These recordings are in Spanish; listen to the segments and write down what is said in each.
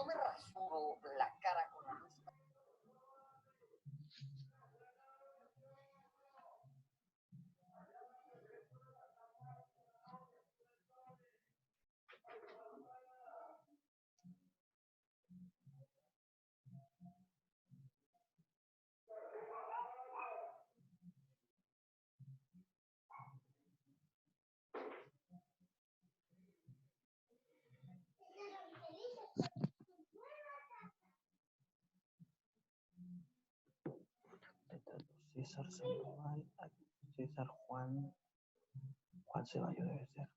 me rasuro la cara con la César Sandoval, César Juan Ceballos debe ser.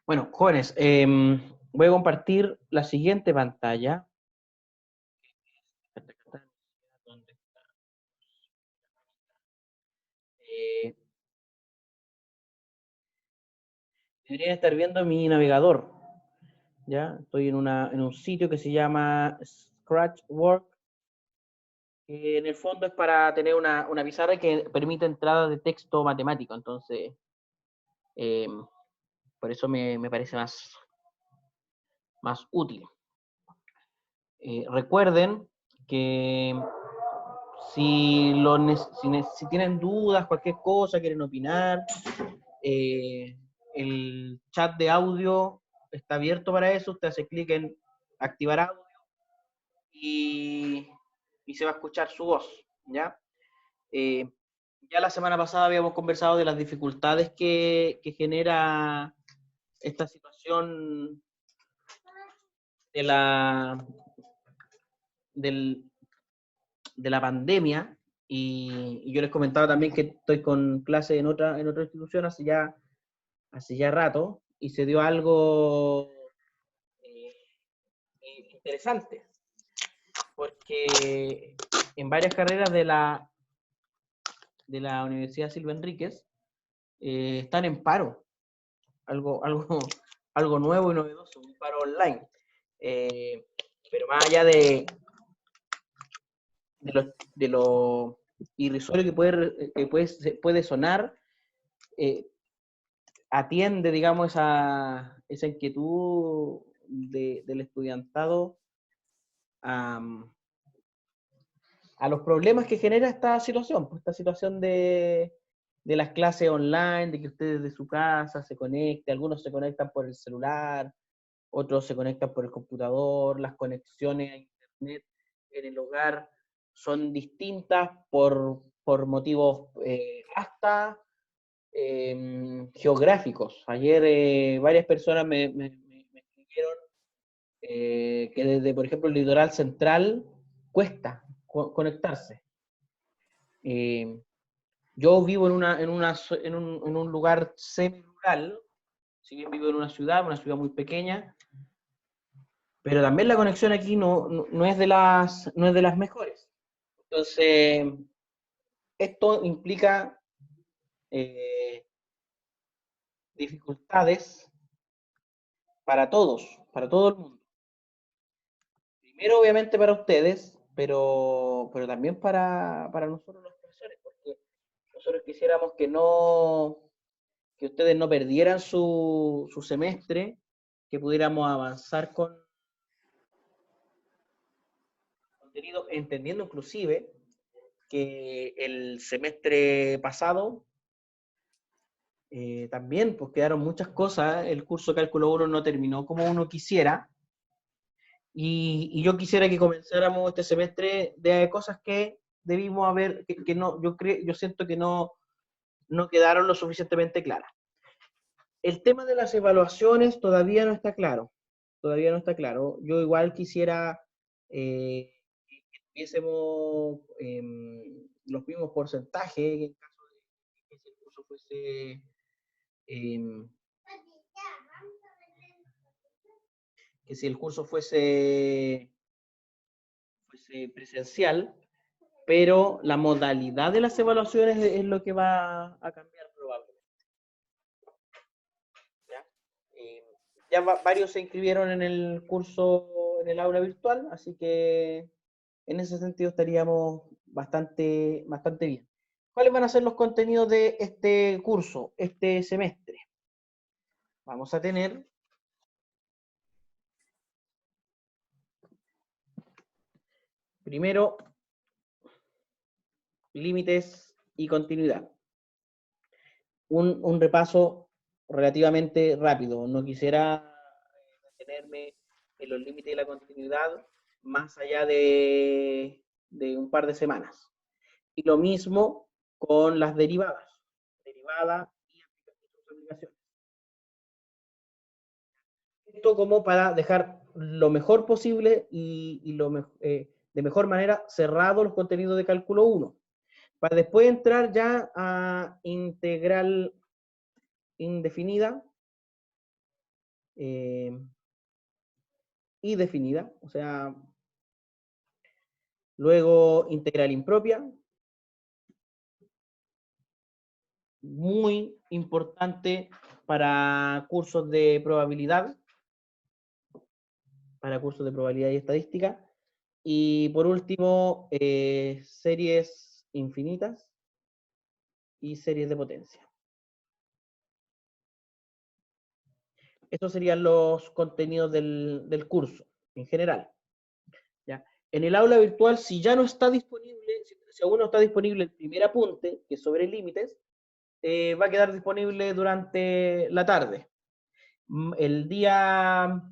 Bueno, jóvenes, voy a compartir la siguiente pantalla. Deberían estar viendo mi navegador. ¿Ya? Estoy en un sitio que se llama Scratchwork, que en el fondo es para tener una pizarra que permite entrada de texto matemático. Entonces, por eso me parece más útil. Recuerden que si tienen dudas, cualquier cosa, quieren opinar, el chat de audio está abierto para eso. Usted hace clic en activar audio y se va a escuchar su voz, ¿ya? Ya la semana pasada habíamos conversado de las dificultades que genera esta situación de la pandemia, y yo les comentaba también que estoy con clase en otra institución hace ya rato, y se dio algo interesante, porque en varias carreras de la Universidad Silva Enríquez están en paro, algo nuevo y novedoso, un paro online. Pero más allá de lo irrisorio que puede sonar, atiende, digamos, esa inquietud del estudiantado a los problemas que genera esta situación de las clases online, de que ustedes de su casa se conecten, algunos se conectan por el celular, otros se conectan por el computador, las conexiones a internet en el hogar son distintas por motivos hasta geográficos. Ayer varias personas me escribieron que desde, por ejemplo, el litoral central cuesta conectarse. Yo vivo en un lugar semi-rural, si bien vivo en una ciudad muy pequeña, pero también la conexión aquí no es de las mejores. Entonces, esto implica dificultades para todos, para todo el mundo. Primero, obviamente, para ustedes, pero también para nosotros los profesores, porque nosotros quisiéramos que ustedes no perdieran su semestre, que pudiéramos avanzar con contenido, entendiendo inclusive que el semestre pasado también pues quedaron muchas cosas, el curso Cálculo 1 no terminó como uno quisiera, y yo quisiera que comenzáramos este semestre de cosas que debimos haber, que no, yo siento que no quedaron lo suficientemente claras. El tema de las evaluaciones todavía no está claro. Yo igual quisiera que tuviésemos los mismos porcentajes, en caso de que el curso fuese, que si el curso fuese presencial, pero la modalidad de las evaluaciones es lo que va a cambiar probablemente. ¿Ya? Varios se inscribieron en el curso, en el aula virtual, así que en ese sentido estaríamos bastante bien. ¿Cuáles van a ser los contenidos de este curso, este semestre? Vamos a tener primero límites y continuidad. Un repaso relativamente rápido. No quisiera detenerme en los límites y la continuidad más allá de un par de semanas. Y lo mismo con las derivadas. Derivada y aplicaciones. Esto como para dejar lo mejor posible y de mejor manera cerrado los contenidos de cálculo 1. Para después entrar ya a integral indefinida y definida, o sea, luego integral impropia, muy importante para cursos de probabilidad, y estadística, y por último, series infinitas y series de potencia. Estos serían los contenidos del curso en general. ¿Ya? En el aula virtual, si ya no está disponible, si aún no está disponible el primer apunte, que es sobre límites, va a quedar disponible durante la tarde. El día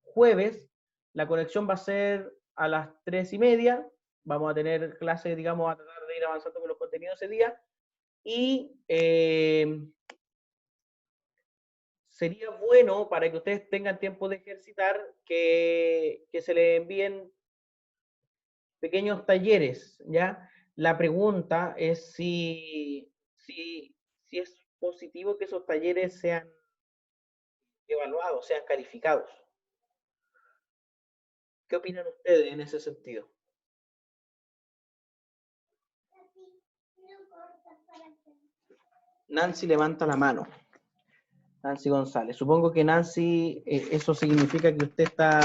jueves, la conexión va a ser a las 3:30. Vamos a tener clases, digamos, a tratar de ir avanzando con los contenidos ese día. Y sería bueno para que ustedes tengan tiempo de ejercitar que se les envíen pequeños talleres, ¿ya? La pregunta es si es positivo que esos talleres sean evaluados, sean calificados. ¿Qué opinan ustedes en ese sentido? Nancy levanta la mano. Nancy González. Supongo que Nancy, eso significa que usted está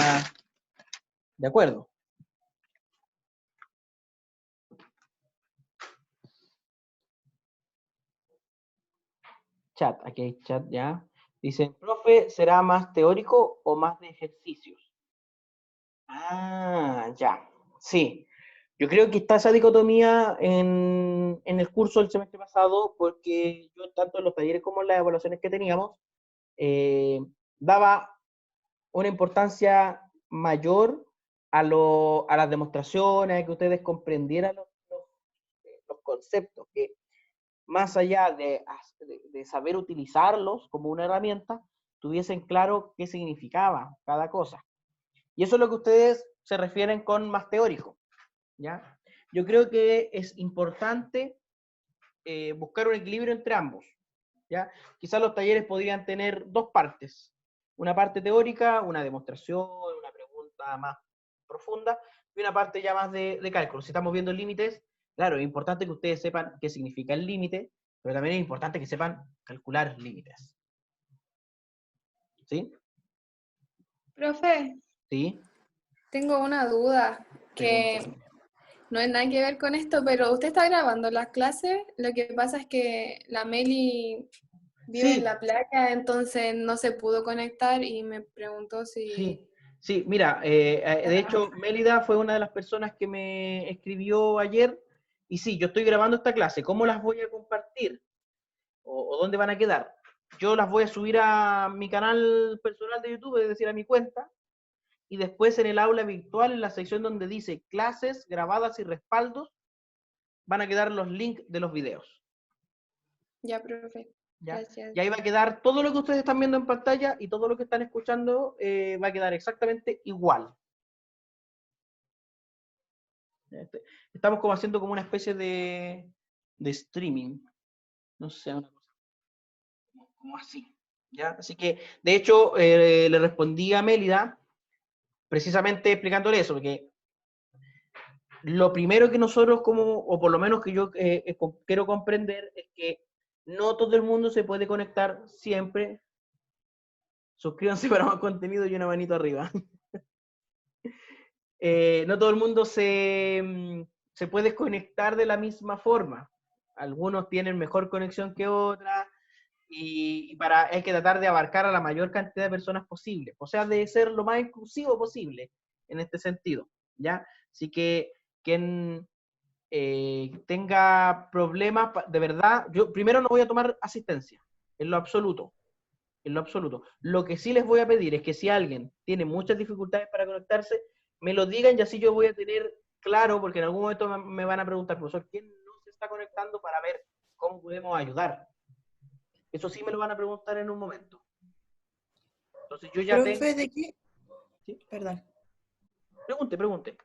de acuerdo. Chat, aquí hay chat ya. Dicen, profe, ¿será más teórico o más de ejercicios? Ah, ya. Sí. Yo creo que está esa dicotomía en el curso del semestre pasado, porque yo, tanto en los talleres como en las evaluaciones que teníamos, daba una importancia mayor a las demostraciones, a que ustedes comprendieran los conceptos, que más allá de saber utilizarlos como una herramienta, tuviesen claro qué significaba cada cosa. Y eso es lo que ustedes se refieren con más teórico, ¿ya? Yo creo que es importante buscar un equilibrio entre ambos, ¿ya? Quizás los talleres podrían tener dos partes, una parte teórica, una demostración, una pregunta más profunda, y una parte ya más de cálculo. Si estamos viendo límites, claro, es importante que ustedes sepan qué significa el límite, pero también es importante que sepan calcular límites. ¿Sí? Profe, ¿Sí? tengo una duda que no es nada que ver con esto, pero usted está grabando las clases. Lo que pasa es que la Meli vive en la playa, entonces no se pudo conectar y me preguntó si... Sí, mira, de hecho, Mélida fue una de las personas que me escribió ayer, y sí, yo estoy grabando esta clase. ¿Cómo las voy a compartir? ¿O dónde van a quedar? Yo las voy a subir a mi canal personal de YouTube, es decir, a mi cuenta, y después en el aula virtual, en la sección donde dice clases grabadas y respaldos, van a quedar los links de los videos. Ya, profe. ¿Ya? Gracias. Y ahí va a quedar todo lo que ustedes están viendo en pantalla y todo lo que están escuchando va a quedar exactamente igual. Estamos como haciendo como una especie de streaming. No sé, una cosa como así. ¿Ya? Así que, de hecho, le respondí a Mélida precisamente explicándole eso, porque lo primero que nosotros o por lo menos que yo quiero comprender, es que no todo el mundo se puede conectar siempre. Suscríbanse para más contenido y una manito arriba. No todo el mundo se puede conectar de la misma forma. Algunos tienen mejor conexión que otras, y hay que tratar de abarcar a la mayor cantidad de personas posible. O sea, de ser lo más inclusivo posible en este sentido, ¿ya? Así que quien tenga problemas, de verdad, yo primero no voy a tomar asistencia, en lo absoluto. En lo absoluto. Lo que sí les voy a pedir es que si alguien tiene muchas dificultades para conectarse, me lo digan y así yo voy a tener claro, porque en algún momento me van a preguntar, profesor, ¿quién no se está conectando para ver cómo podemos ayudar? Eso sí me lo van a preguntar en un momento. Entonces yo ya tengo... Profe, ¿de qué? ¿Sí? Perdón. Pregunte.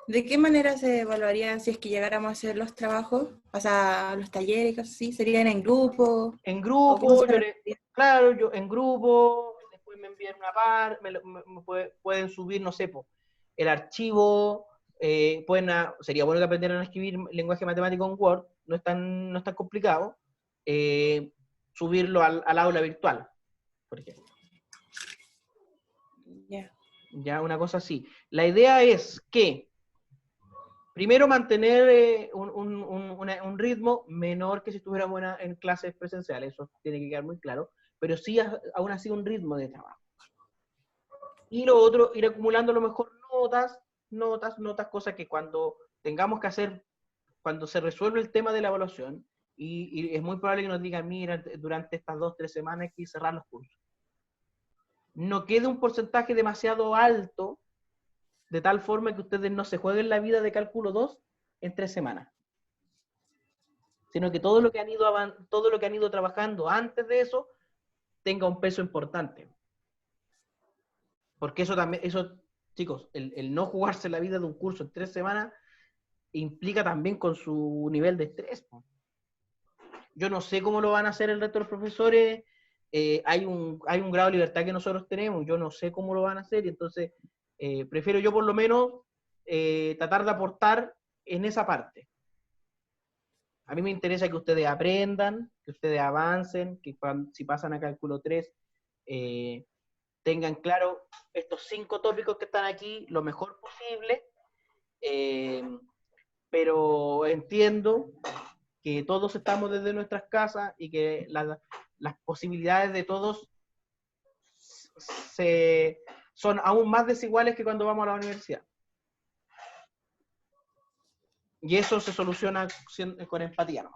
¿De qué manera se evaluarían si es que llegáramos a hacer los trabajos? O sea, los talleres y cosas así, ¿serían en grupo? En ¿O cómo grupo, se realizaría? claro, yo en grupo, después me envían una parte, pueden subir, no sé, el archivo, sería bueno que aprendieran a escribir lenguaje matemático en Word, no es tan complicado, subirlo al aula virtual, por ejemplo. Ya. Ya, una cosa así. La idea es que primero mantener un ritmo menor que si estuviéramos en clases presenciales, eso tiene que quedar muy claro, pero sí aún así un ritmo de trabajo. Y lo otro, ir acumulando a lo mejor notas, cosas que cuando tengamos que hacer, cuando se resuelve el tema de la evaluación, y es muy probable que nos digan, mira, durante estas 2-3 semanas hay que cerrar los cursos. No quede un porcentaje demasiado alto, de tal forma que ustedes no se jueguen la vida de cálculo 2 en 3 semanas. Sino que todo lo que han ido trabajando antes de eso tenga un peso importante. Porque chicos, el no jugarse la vida de un curso en 3 semanas implica también con su nivel de estrés. Yo no sé cómo lo van a hacer el resto de los profesores, hay un grado de libertad que nosotros tenemos, yo no sé cómo lo van a hacer, y entonces prefiero yo por lo menos tratar de aportar en esa parte. A mí me interesa que ustedes aprendan, que ustedes avancen, que si pasan a cálculo 3, tengan claro estos 5 tópicos que están aquí lo mejor posible, pero entiendo que todos estamos desde nuestras casas y que las posibilidades de todos son aún más desiguales que cuando vamos a la universidad. Y eso se soluciona con empatía, ¿no?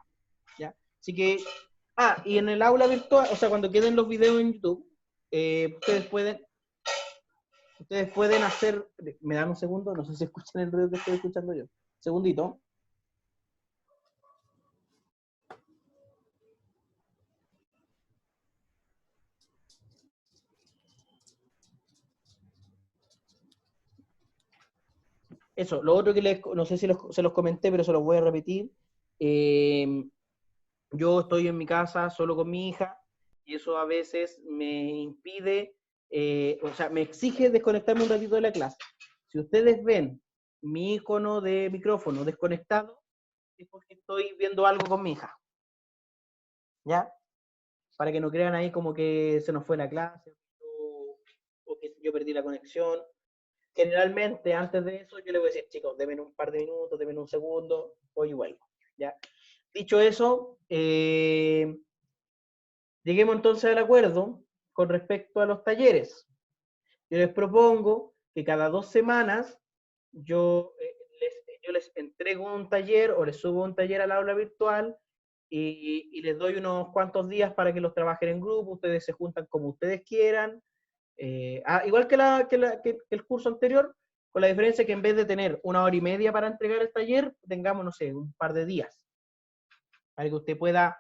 ¿Ya? Así que, y en el aula virtual, o sea, cuando queden los videos en YouTube, ustedes pueden hacer, me dan un segundo, no sé si escuchan el ruido que estoy escuchando yo. Segundito. Eso, lo otro que no sé si se los comenté, pero se los voy a repetir. Yo estoy en mi casa solo con mi hija, y eso a veces me impide, o sea, me exige desconectarme un ratito de la clase. Si ustedes ven mi icono de micrófono desconectado, es porque estoy viendo algo con mi hija. ¿Ya? Para que no crean ahí como que se nos fue la clase, o que yo perdí la conexión. Generalmente, antes de eso, yo les voy a decir, chicos, denme un par de minutos, denme un segundo, voy y vuelvo. ¿Ya? Dicho eso, lleguemos entonces al acuerdo con respecto a los talleres. Yo les propongo que cada 2 semanas yo les entrego un taller o les subo un taller al aula virtual, y les doy unos cuantos días para que los trabajen en grupo, ustedes se juntan como ustedes quieran, igual que el curso anterior, con la diferencia que en vez de tener 1 hora y media para entregar el taller, tengamos, no sé, un par de días, para que usted pueda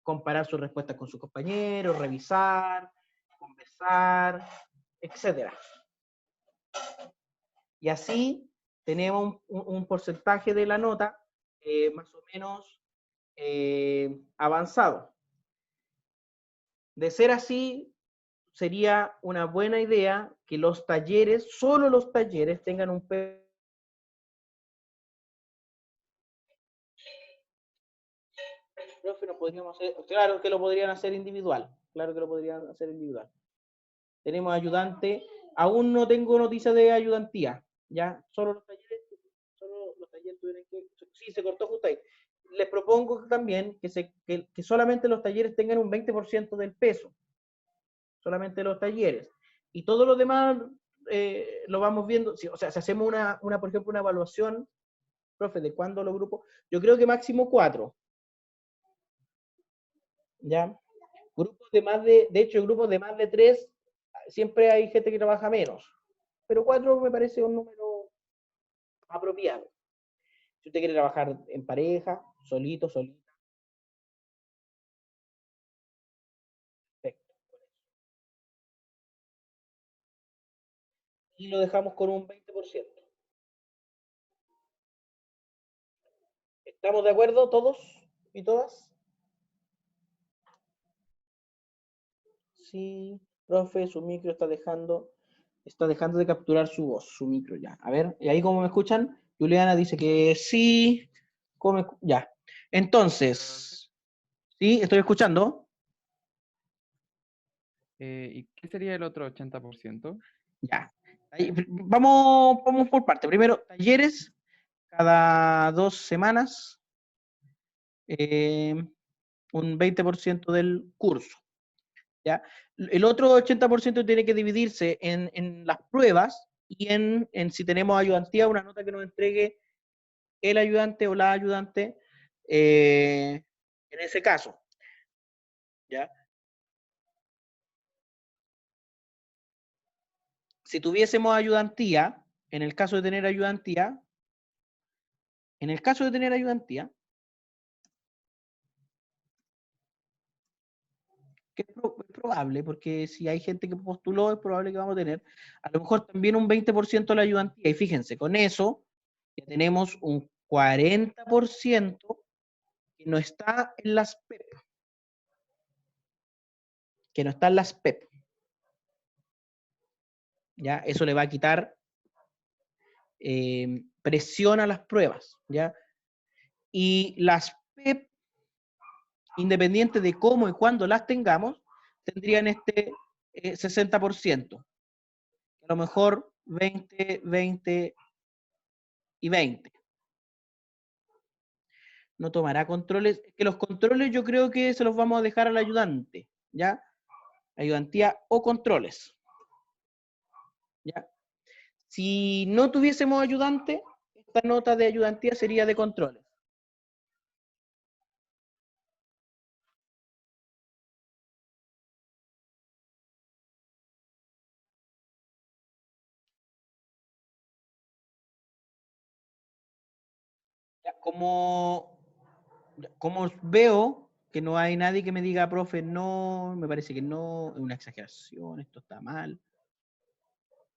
comparar sus respuestas con sus compañeros, revisar, conversar, etc. Y así tenemos un porcentaje de la nota más o menos avanzado. De ser así, sería una buena idea que los talleres, solo los talleres, tengan un profe, no podríamos hacer, claro que lo podrían hacer individual, claro que lo podrían hacer individual. Tenemos ayudante, aún no tengo noticia de ayudantía, ya, solo los talleres tuvieran que, sí, se cortó justo ahí. Les propongo también que solamente los talleres tengan un 20% del peso, solamente los talleres, y todo lo demás lo vamos viendo, o sea, si hacemos por ejemplo, una evaluación, profe, ¿de cuándo los grupos? Yo creo que máximo 4, ¿ya? Grupos de hecho, grupos de más de 3, siempre hay gente que trabaja menos, pero 4 me parece un número apropiado. Si usted quiere trabajar en pareja, solito, solita. Perfecto. Y lo dejamos con un 20%. ¿Estamos de acuerdo todos y todas? Sí, profe, su micro está dejando de capturar su voz, su micro ya. A ver, ¿y ahí cómo me escuchan? Juliana dice que sí. Ya. Entonces, ¿sí? ¿Estoy escuchando? ¿Y qué sería el otro 80%? Ya. Vamos por parte. Primero, talleres cada 2 semanas. Un 20% del curso. ¿Ya? El otro 80% tiene que dividirse en las pruebas y en si tenemos ayudantía, una nota que nos entregue el ayudante o la ayudante en ese caso. ¿Ya? Si tuviésemos ayudantía, en el caso de tener ayudantía, que es probable, porque si hay gente que postuló, es probable que vamos a tener, a lo mejor también un 20% de la ayudantía, y fíjense, con eso ya tenemos un 40% que no está en las PEP, ¿ya? Eso le va a quitar presión a las pruebas, ¿ya? Y las PEP, independiente de cómo y cuándo las tengamos, tendrían este 60%. A lo mejor 20, 20 y 20. No tomará controles. Que los controles yo creo que se los vamos a dejar al ayudante, ¿ya? Ayudantía o controles, ¿ya? Si no tuviésemos ayudante, esta nota de ayudantía sería de controles. Ya, como veo que no hay nadie que me diga, profe, no, me parece que no, es una exageración, esto está mal.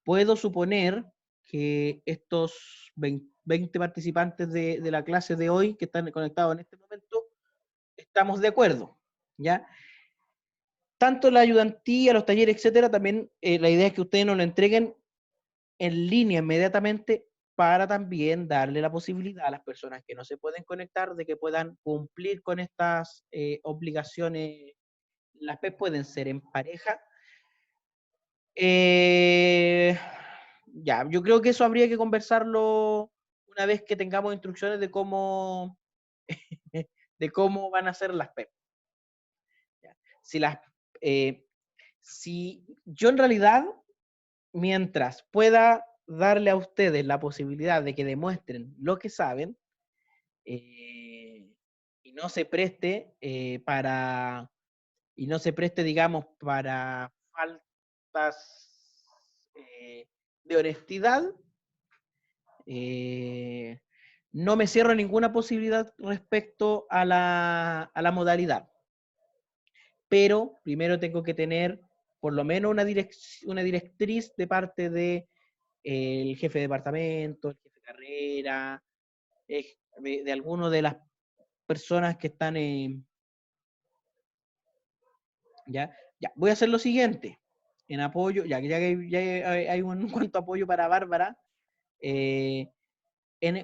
Puedo suponer que estos 20 participantes de la clase de hoy que están conectados en este momento, estamos de acuerdo, ¿ya? Tanto la ayudantía, los talleres, etcétera, también la idea es que ustedes nos lo entreguen en línea inmediatamente para también darle la posibilidad a las personas que no se pueden conectar de que puedan cumplir con estas obligaciones. Las PEP pueden ser en pareja. Ya, yo creo que eso habría que conversarlo una vez que tengamos instrucciones de cómo de cómo van a ser las PEP. Ya. Si yo en realidad, mientras pueda darle a ustedes la posibilidad de que demuestren lo que saben, y no se preste digamos, para faltas de honestidad, no me cierro ninguna posibilidad respecto a la modalidad. Pero primero tengo que tener por lo menos una directriz de parte del jefe de departamento, el jefe carrera, de alguno de las personas que están ya, ya, voy a hacer lo siguiente, en apoyo, ya que ya hay un cuanto apoyo para Bárbara,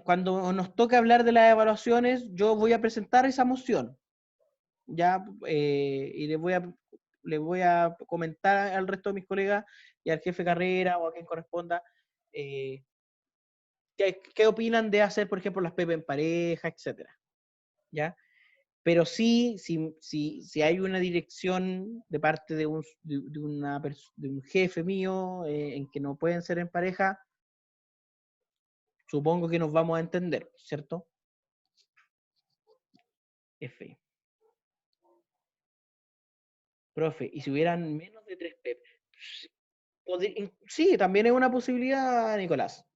cuando nos toque hablar de las evaluaciones, yo voy a presentar esa moción, ya, y le voy a comentar al resto de mis colegas y al jefe de carrera o a quien corresponda, qué opinan de hacer, por ejemplo, las PEP en pareja, etcétera, ¿ya? Pero sí, si hay una dirección de parte de un jefe mío en que no pueden ser en pareja, supongo que nos vamos a entender, ¿cierto? F. Profe, ¿y si hubieran menos de 3 PEP? Sí, también es una posibilidad, Nicolás.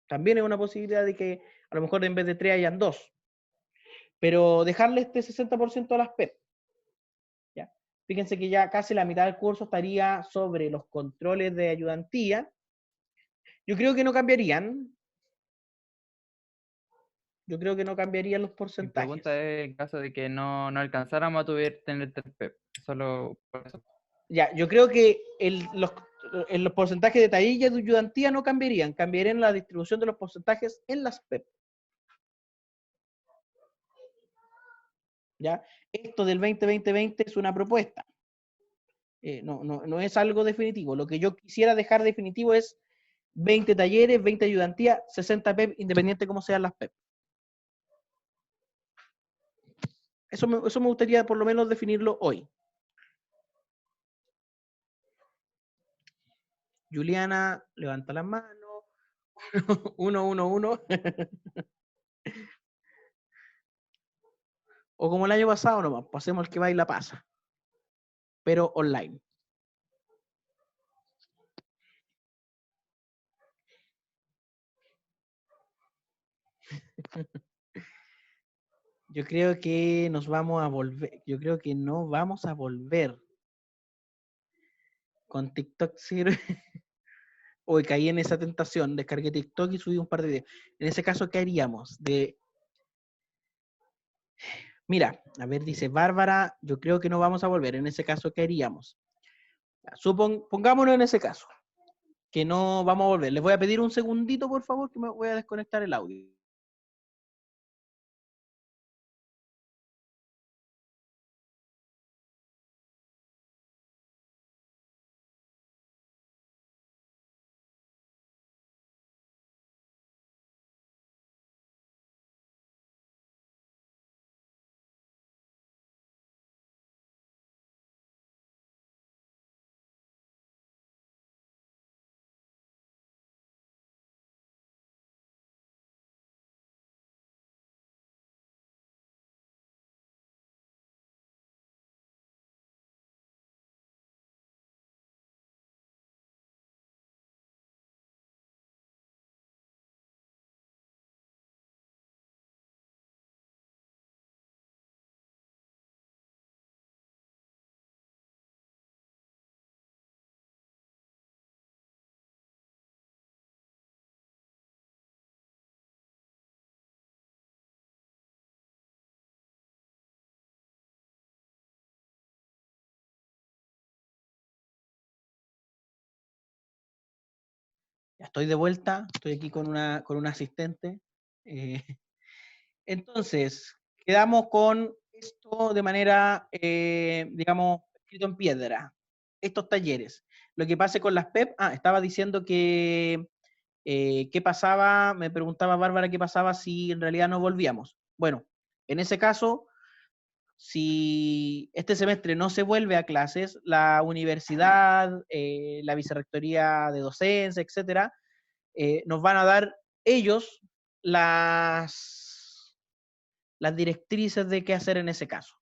También es una posibilidad de que a lo mejor en vez de 3 hayan 2. Pero dejarle este 60% a las PEP. ¿Ya? Fíjense que ya casi la mitad del curso estaría sobre los controles de ayudantía. Yo creo que no cambiarían. Yo creo que no cambiarían los Mi porcentajes. pregunta es en caso de que no alcanzáramos a tener 3 PEP. Solo por eso. Ya, yo creo que los porcentajes de tailla de ayudantía no cambiarían. Cambiarían la distribución de los porcentajes en las PEP. ¿Ya? Esto del 20-20-20 es una propuesta. No es algo definitivo. Lo que yo quisiera dejar definitivo es 20 talleres, 20 ayudantía, 60 PEP, independiente de cómo sean las PEP. Eso me gustaría por lo menos definirlo hoy. Juliana, levanta la mano. 1. O como el año pasado nomás, pasemos el que baila pasa. Pero online. Yo creo que nos vamos a volver. Yo creo que no vamos a volver. Con TikTok sirve. Hoy caí en esa tentación, descargué TikTok y subí un par de videos. En ese caso, ¿qué haríamos? Mira, a ver, dice Bárbara, yo creo que no vamos a volver. En ese caso, ¿qué haríamos? Pongámonos en ese caso, que no vamos a volver. Les voy a pedir un segundito, por favor, que me voy a desconectar el audio. Ya estoy de vuelta, estoy aquí con un asistente. Entonces, quedamos con esto de manera, digamos, escrito en piedra. Estos talleres. Lo que pase con las PEP, estaba diciendo que qué pasaba, me preguntaba Bárbara qué pasaba si en realidad no volvíamos. Bueno, en ese caso, si este semestre no se vuelve a clases, la universidad, la vicerrectoría de docencia, etcétera, nos van a dar ellos las directrices de qué hacer en ese caso.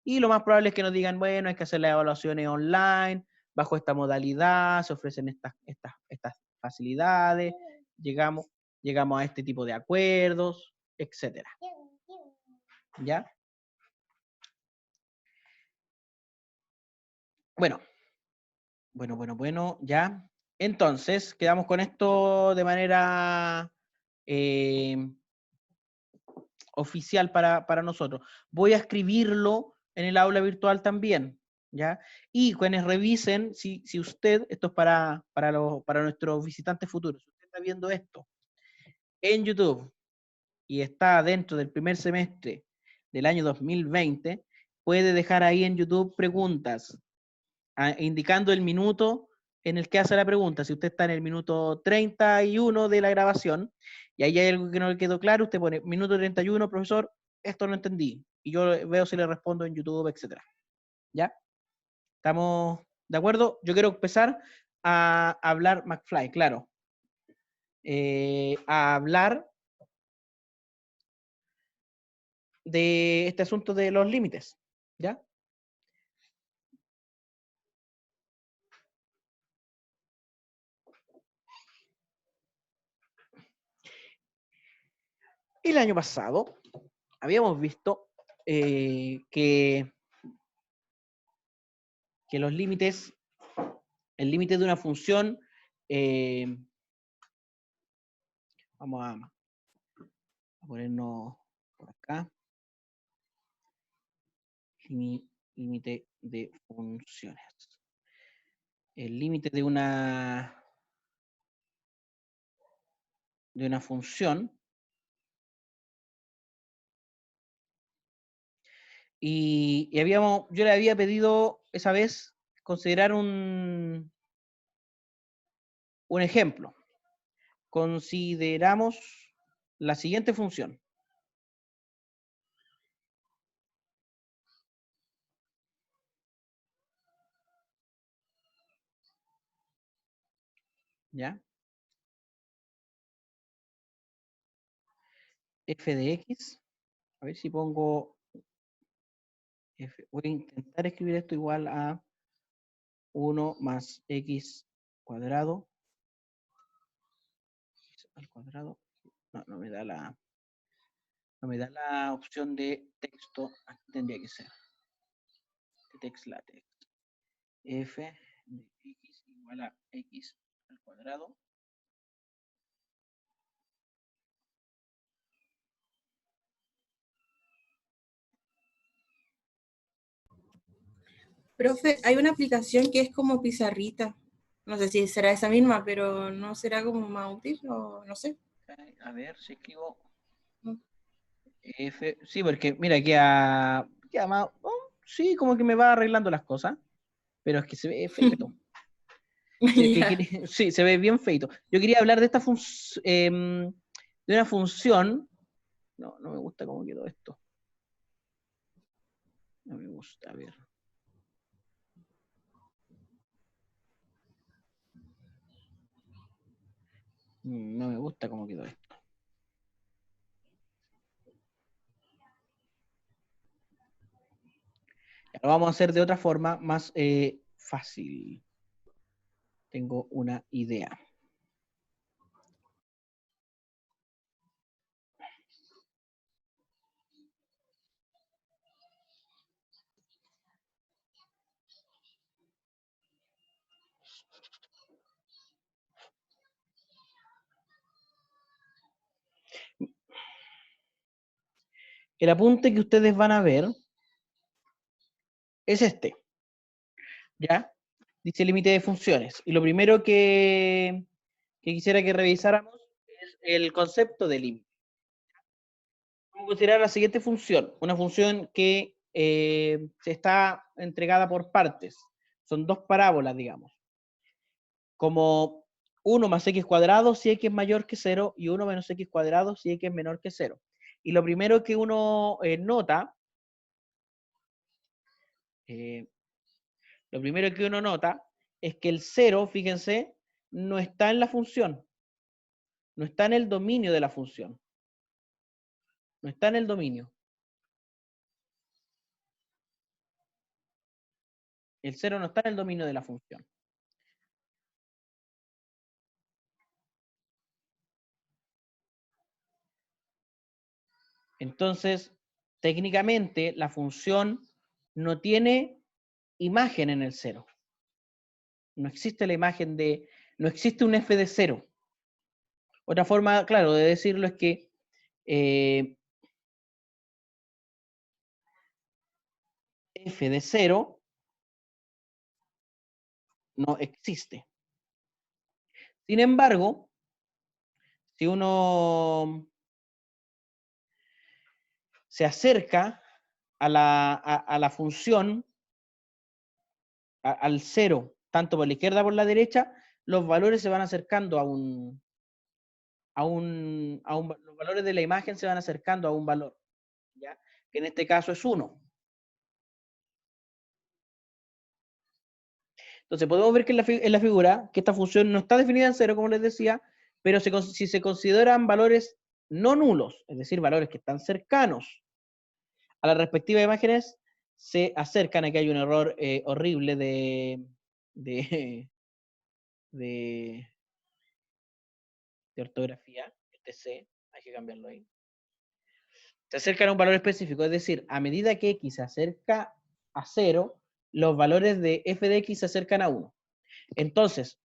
Y lo más probable es que nos digan, bueno, hay que hacer las evaluaciones online, bajo esta modalidad, se ofrecen estas facilidades, llegamos a este tipo de acuerdos, etcétera. ¿Ya? Bueno, ya. Entonces, quedamos con esto de manera oficial para nosotros. Voy a escribirlo en el aula virtual también, ¿ya? Y quienes revisen, si usted, esto es para nuestros visitantes futuros, si usted está viendo esto en YouTube y está dentro del primer semestre del año 2020, puede dejar ahí en YouTube preguntas, indicando el minuto en el que hace la pregunta. Si usted está en el minuto 31 de la grabación, y ahí hay algo que no le quedó claro, usted pone minuto 31, profesor, esto no entendí. Y yo veo si le respondo en YouTube, etc. ¿Ya? ¿Estamos de acuerdo? Yo quiero empezar a hablar, McFly, claro. A hablar de este asunto de los límites. ¿Ya? El año pasado habíamos visto que los límites, el límite de una función, vamos a ponernos por acá, límite de funciones. El límite de una función, y yo le había pedido esa vez considerar un ejemplo. Consideramos la siguiente función. ¿Ya? F de X. A ver si pongo F. Voy a intentar escribir esto igual a 1 más X cuadrado. Al cuadrado. No me da la opción de texto. Aquí tendría que ser. De text latex. F de X igual a X al cuadrado. Profe, hay una aplicación que es como pizarrita. No sé si será esa misma, pero no será como más útil o no sé. A ver si escribo Mm. F. Sí, porque mira, queda más. Sí, como que me va arreglando las cosas. Pero es que se ve feito. Sí, es que Ya. sí, se ve bien feito. Yo quería hablar de esta de una función. No me gusta cómo quedó esto. No me gusta, a ver. No me gusta cómo quedó esto. Lo vamos a hacer de otra forma más fácil. Tengo una idea. El apunte que ustedes van a ver es este. ¿Ya? Dice límite de funciones. Y lo primero que quisiera que revisáramos es el concepto de límite. Vamos a considerar la siguiente función. Una función que se está entregada por partes. Son dos parábolas, digamos. Como 1 más x cuadrado si x es mayor que 0 y 1 menos x cuadrado si x es menor que 0. Y lo primero que uno nota, es que el 0, fíjense, no está en la función. No está en el dominio de la función. No está en el dominio. El 0 no está en el dominio de la función. Entonces, técnicamente, la función no tiene imagen en el 0. No existe la imagen no existe un f de 0. Otra forma, claro, de decirlo es que f de 0 no existe. Sin embargo, si uno se acerca a la función, al 0, tanto por la izquierda como por la derecha, los valores se van acercando los valores de la imagen se van acercando a un valor, ¿ya? Que en este caso es 1. Entonces podemos ver que en la figura, que esta función no está definida en 0, como les decía, pero si se consideran valores no nulos, es decir, valores que están cercanos a las respectivas imágenes, se acercan. Aquí hay un error horrible de ortografía, este C, hay que cambiarlo ahí. Se acercan a un valor específico, es decir, a medida que x se acerca a 0, los valores de f de x se acercan a 1. Entonces,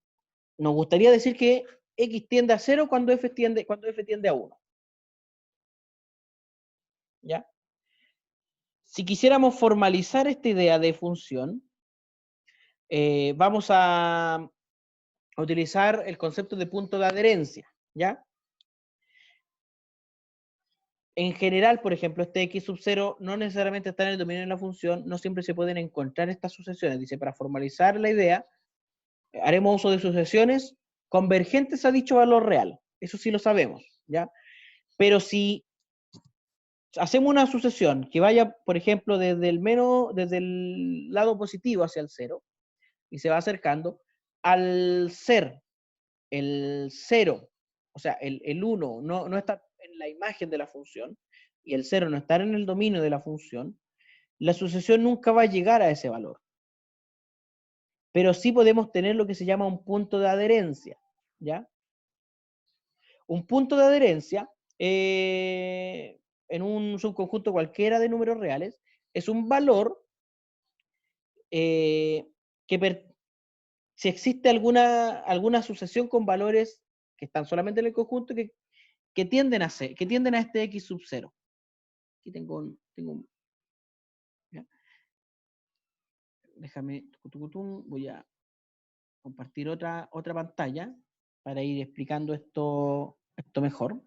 nos gustaría decir que x tiende a 0 cuando f tiende a 1. ¿Ya? Si quisiéramos formalizar esta idea de función, vamos a utilizar el concepto de punto de adherencia, ¿ya? En general, por ejemplo, este x sub 0 no necesariamente está en el dominio de la función, no siempre se pueden encontrar estas sucesiones. Dice, para formalizar la idea, haremos uso de sucesiones convergentes a dicho valor real. Eso sí lo sabemos, ¿ya? Pero si hacemos una sucesión que vaya, por ejemplo, desde el lado positivo hacia el 0, y se va acercando, al ser el 0, o sea, el 1 no está en la imagen de la función, y el 0 no está en el dominio de la función, la sucesión nunca va a llegar a ese valor. Pero sí podemos tener lo que se llama un punto de adherencia, ¿ya? Un punto de adherencia, en un subconjunto cualquiera de números reales, es un valor si existe alguna sucesión con valores que están solamente en el conjunto que tienden a este x sub 0. Aquí tengo un ¿ya? Déjame, voy a compartir otra pantalla para ir explicando esto mejor.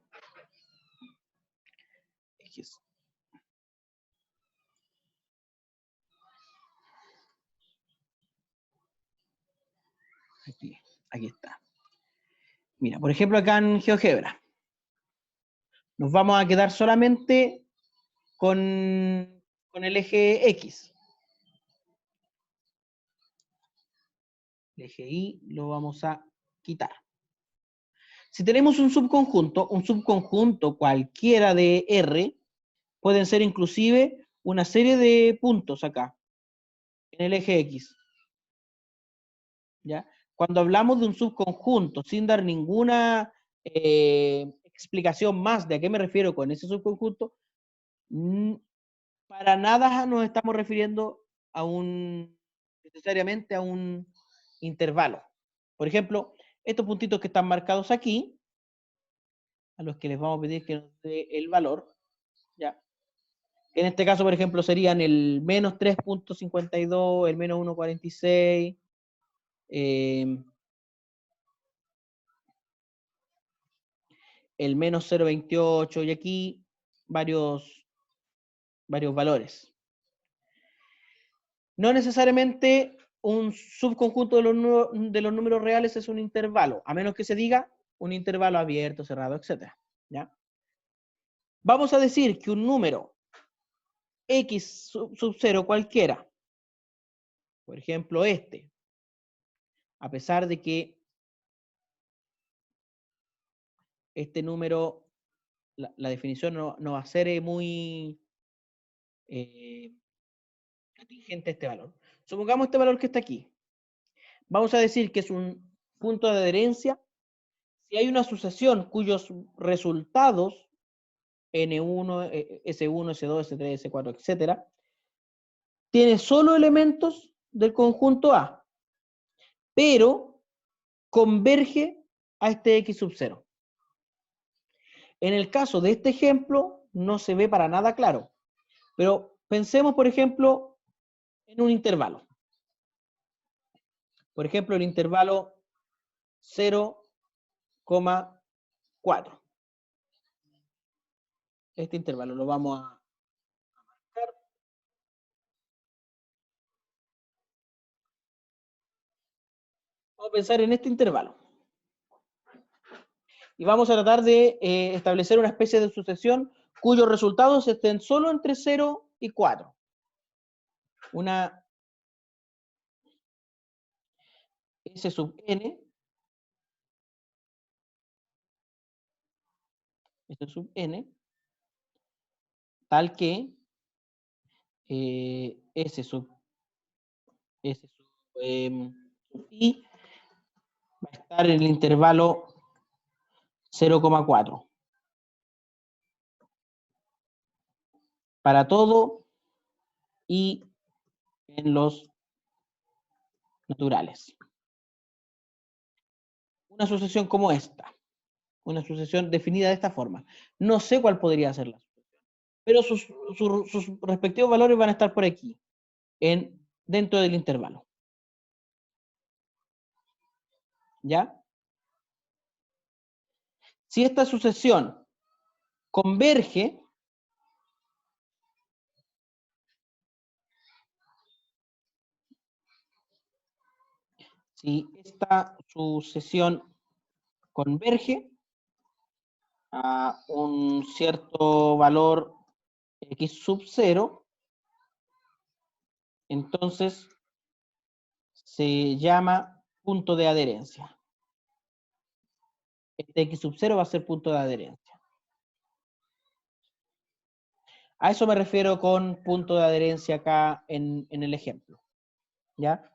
Aquí está. Mira, por ejemplo, acá en GeoGebra, nos vamos a quedar solamente con el eje X. El eje Y lo vamos a quitar. Si tenemos un subconjunto cualquiera de R, pueden ser inclusive una serie de puntos acá, en el eje X. ¿Ya? Cuando hablamos de un subconjunto, sin dar ninguna explicación más de a qué me refiero con ese subconjunto, para nada nos estamos refiriendo necesariamente a un intervalo. Por ejemplo, estos puntitos que están marcados aquí, a los que les vamos a pedir que nos dé el valor, ¿ya? En este caso, por ejemplo, serían el menos 3.52, el menos 1.46, el menos 0.28, y aquí varios valores. No necesariamente un subconjunto de los números reales es un intervalo, a menos que se diga un intervalo abierto, cerrado, etc. ¿Ya? Vamos a decir que un número x sub 0 cualquiera, por ejemplo este, a pesar de que este número, la definición no va a ser muy atingente a este valor. Supongamos este valor que está aquí. Vamos a decir que es un punto de adherencia si hay una sucesión cuyos resultados N1, S1, S2, S3, S4, etc., tiene solo elementos del conjunto A, pero converge a este X sub 0. En el caso de este ejemplo, no se ve para nada claro. Pero pensemos, por ejemplo, en un intervalo. Por ejemplo, el intervalo 0,4. Este intervalo lo vamos a marcar. Vamos a pensar en este intervalo. Y vamos a tratar de establecer una especie de sucesión cuyos resultados estén solo entre 0 y 4. Una S sub n, S sub n, tal que S sub i va a estar en el intervalo 0,4. Para todo y en los naturales. Una sucesión como esta. Una sucesión definida de esta forma. No sé cuál podría ser la sucesión, pero sus respectivos valores van a estar por aquí, dentro del intervalo. ¿Ya? Si esta sucesión converge, si esta sucesión converge a un cierto valor x sub 0, entonces se llama punto de adherencia. Este x sub 0 va a ser punto de adherencia. A eso me refiero con punto de adherencia acá en el ejemplo. ¿Ya?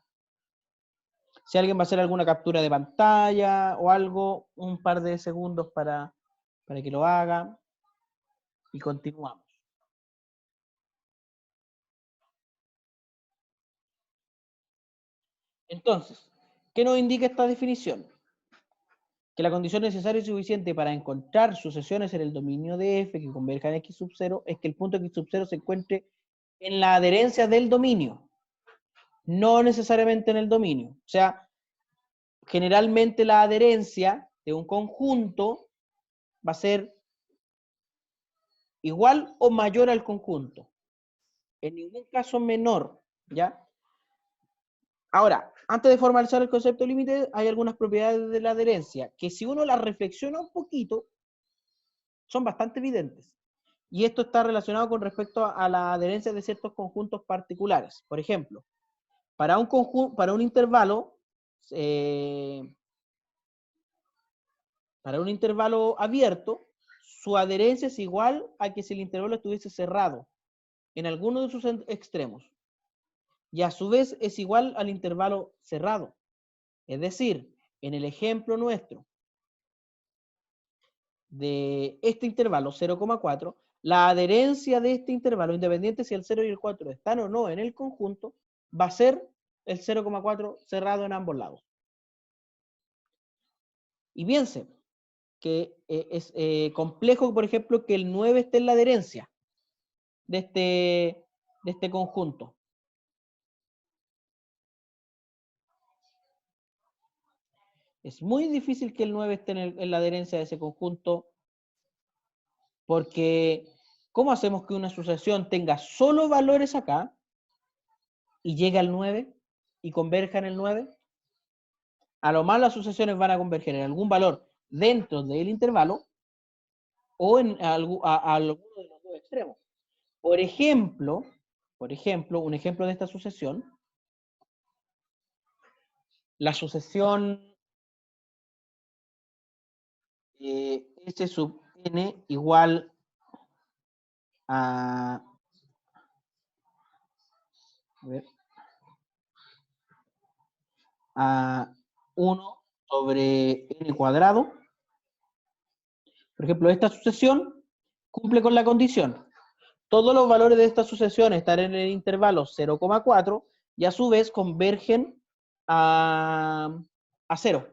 Si alguien va a hacer alguna captura de pantalla o algo, un par de segundos para que lo haga. Y continuamos. Entonces, ¿qué nos indica esta definición? Que la condición necesaria y suficiente para encontrar sucesiones en el dominio de F que converjan en X sub 0 es que el punto X sub 0 se encuentre en la adherencia del dominio, no necesariamente en el dominio. O sea, generalmente la adherencia de un conjunto va a ser igual o mayor al conjunto. En ningún caso menor, ¿ya? Ahora, antes de formalizar el concepto límite, hay algunas propiedades de la adherencia que si uno las reflexiona un poquito, son bastante evidentes. Y esto está relacionado con respecto a la adherencia de ciertos conjuntos particulares. Por ejemplo, para un intervalo, abierto, su adherencia es igual a que si el intervalo estuviese cerrado en alguno de sus extremos. Y a su vez es igual al intervalo cerrado. Es decir, en el ejemplo nuestro de este intervalo 0,4, la adherencia de este intervalo, independiente si el 0 y el 4 están o no en el conjunto, va a ser el 0,4 cerrado en ambos lados. Y piensen que es complejo, por ejemplo, que el 9 esté en la adherencia de este conjunto. Es muy difícil que el 9 esté en la adherencia de ese conjunto, porque ¿cómo hacemos que una sucesión tenga solo valores acá y llegue al 9 y converja en el 9? A lo más las sucesiones van a converger en algún valor dentro del intervalo o en alguno de los dos extremos. Por ejemplo, un ejemplo de esta sucesión, la sucesión S sub n igual a a 1 sobre n cuadrado. Por ejemplo, esta sucesión cumple con la condición. Todos los valores de esta sucesión están en el intervalo 0,4 y a su vez convergen a 0.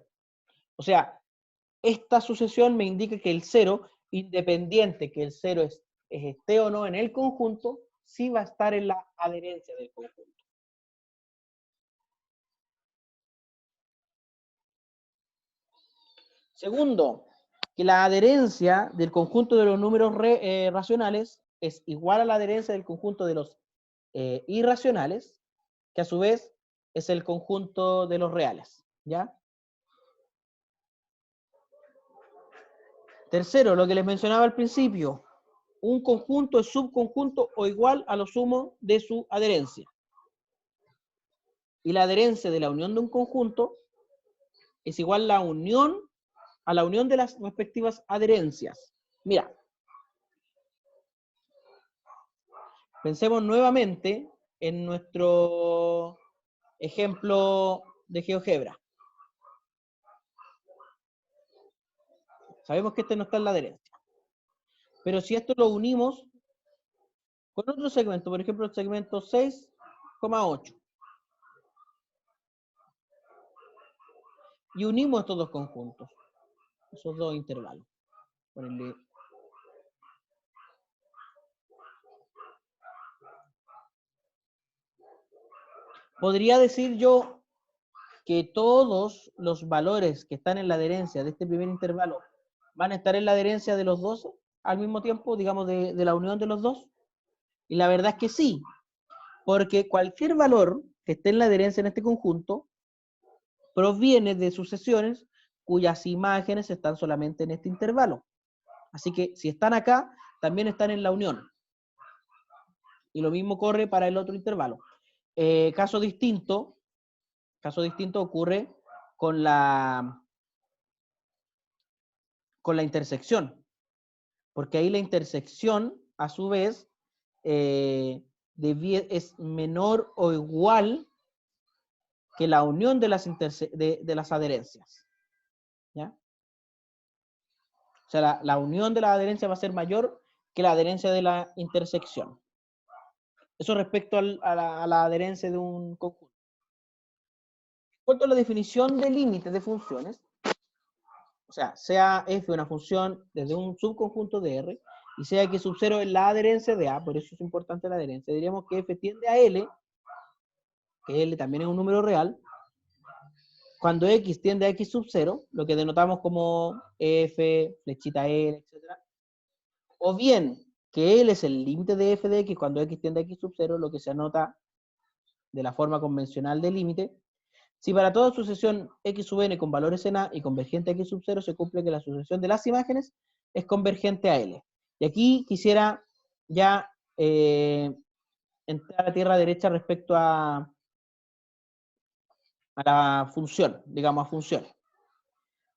O sea, esta sucesión me indica que el 0 independiente que el 0 esté o no en el conjunto, sí va a estar en la adherencia del conjunto. Segundo, que la adherencia del conjunto de los números racionales es igual a la adherencia del conjunto de los irracionales, que a su vez es el conjunto de los reales, ¿ya? Tercero, lo que les mencionaba al principio, un conjunto es subconjunto o igual a lo sumo de su adherencia. Y la adherencia de la unión de un conjunto es igual a la unión de las respectivas adherencias. Mira, pensemos nuevamente en nuestro ejemplo de GeoGebra. Sabemos que este no está en la adherencia. Pero si esto lo unimos con otro segmento, por ejemplo el segmento 6,8. Y unimos estos dos conjuntos, esos dos intervalos. Ponerle. Podría decir yo que todos los valores que están en la adherencia de este primer intervalo van a estar en la adherencia de los dos al mismo tiempo, digamos, de la unión de los dos. Y la verdad es que sí, porque cualquier valor que esté en la adherencia en este conjunto proviene de sucesiones cuyas imágenes están solamente en este intervalo. Así que si están acá, también están en la unión. Y lo mismo corre para el otro intervalo. Caso distinto ocurre con la intersección. Porque ahí la intersección, a su vez, es menor o igual que la unión de las adherencias. ¿Ya? O sea, la unión de la adherencia va a ser mayor que la adherencia de la intersección. Eso respecto a la adherencia de un conjunto. En cuanto a la definición de límites de funciones, o sea f una función desde un subconjunto de R, y sea x sub 0 es la adherencia de A, por eso es importante la adherencia, diríamos que f tiende a L, que L también es un número real, cuando x tiende a x sub 0, lo que denotamos como f, flechita L, etc. O bien, que L es el límite de f de x cuando x tiende a x sub 0, lo que se anota de la forma convencional del límite. Si para toda sucesión x sub n con valores en A y convergente a x sub 0 se cumple que la sucesión de las imágenes es convergente a L. Y aquí quisiera ya entrar a tierra derecha respecto a la función, digamos a funciones.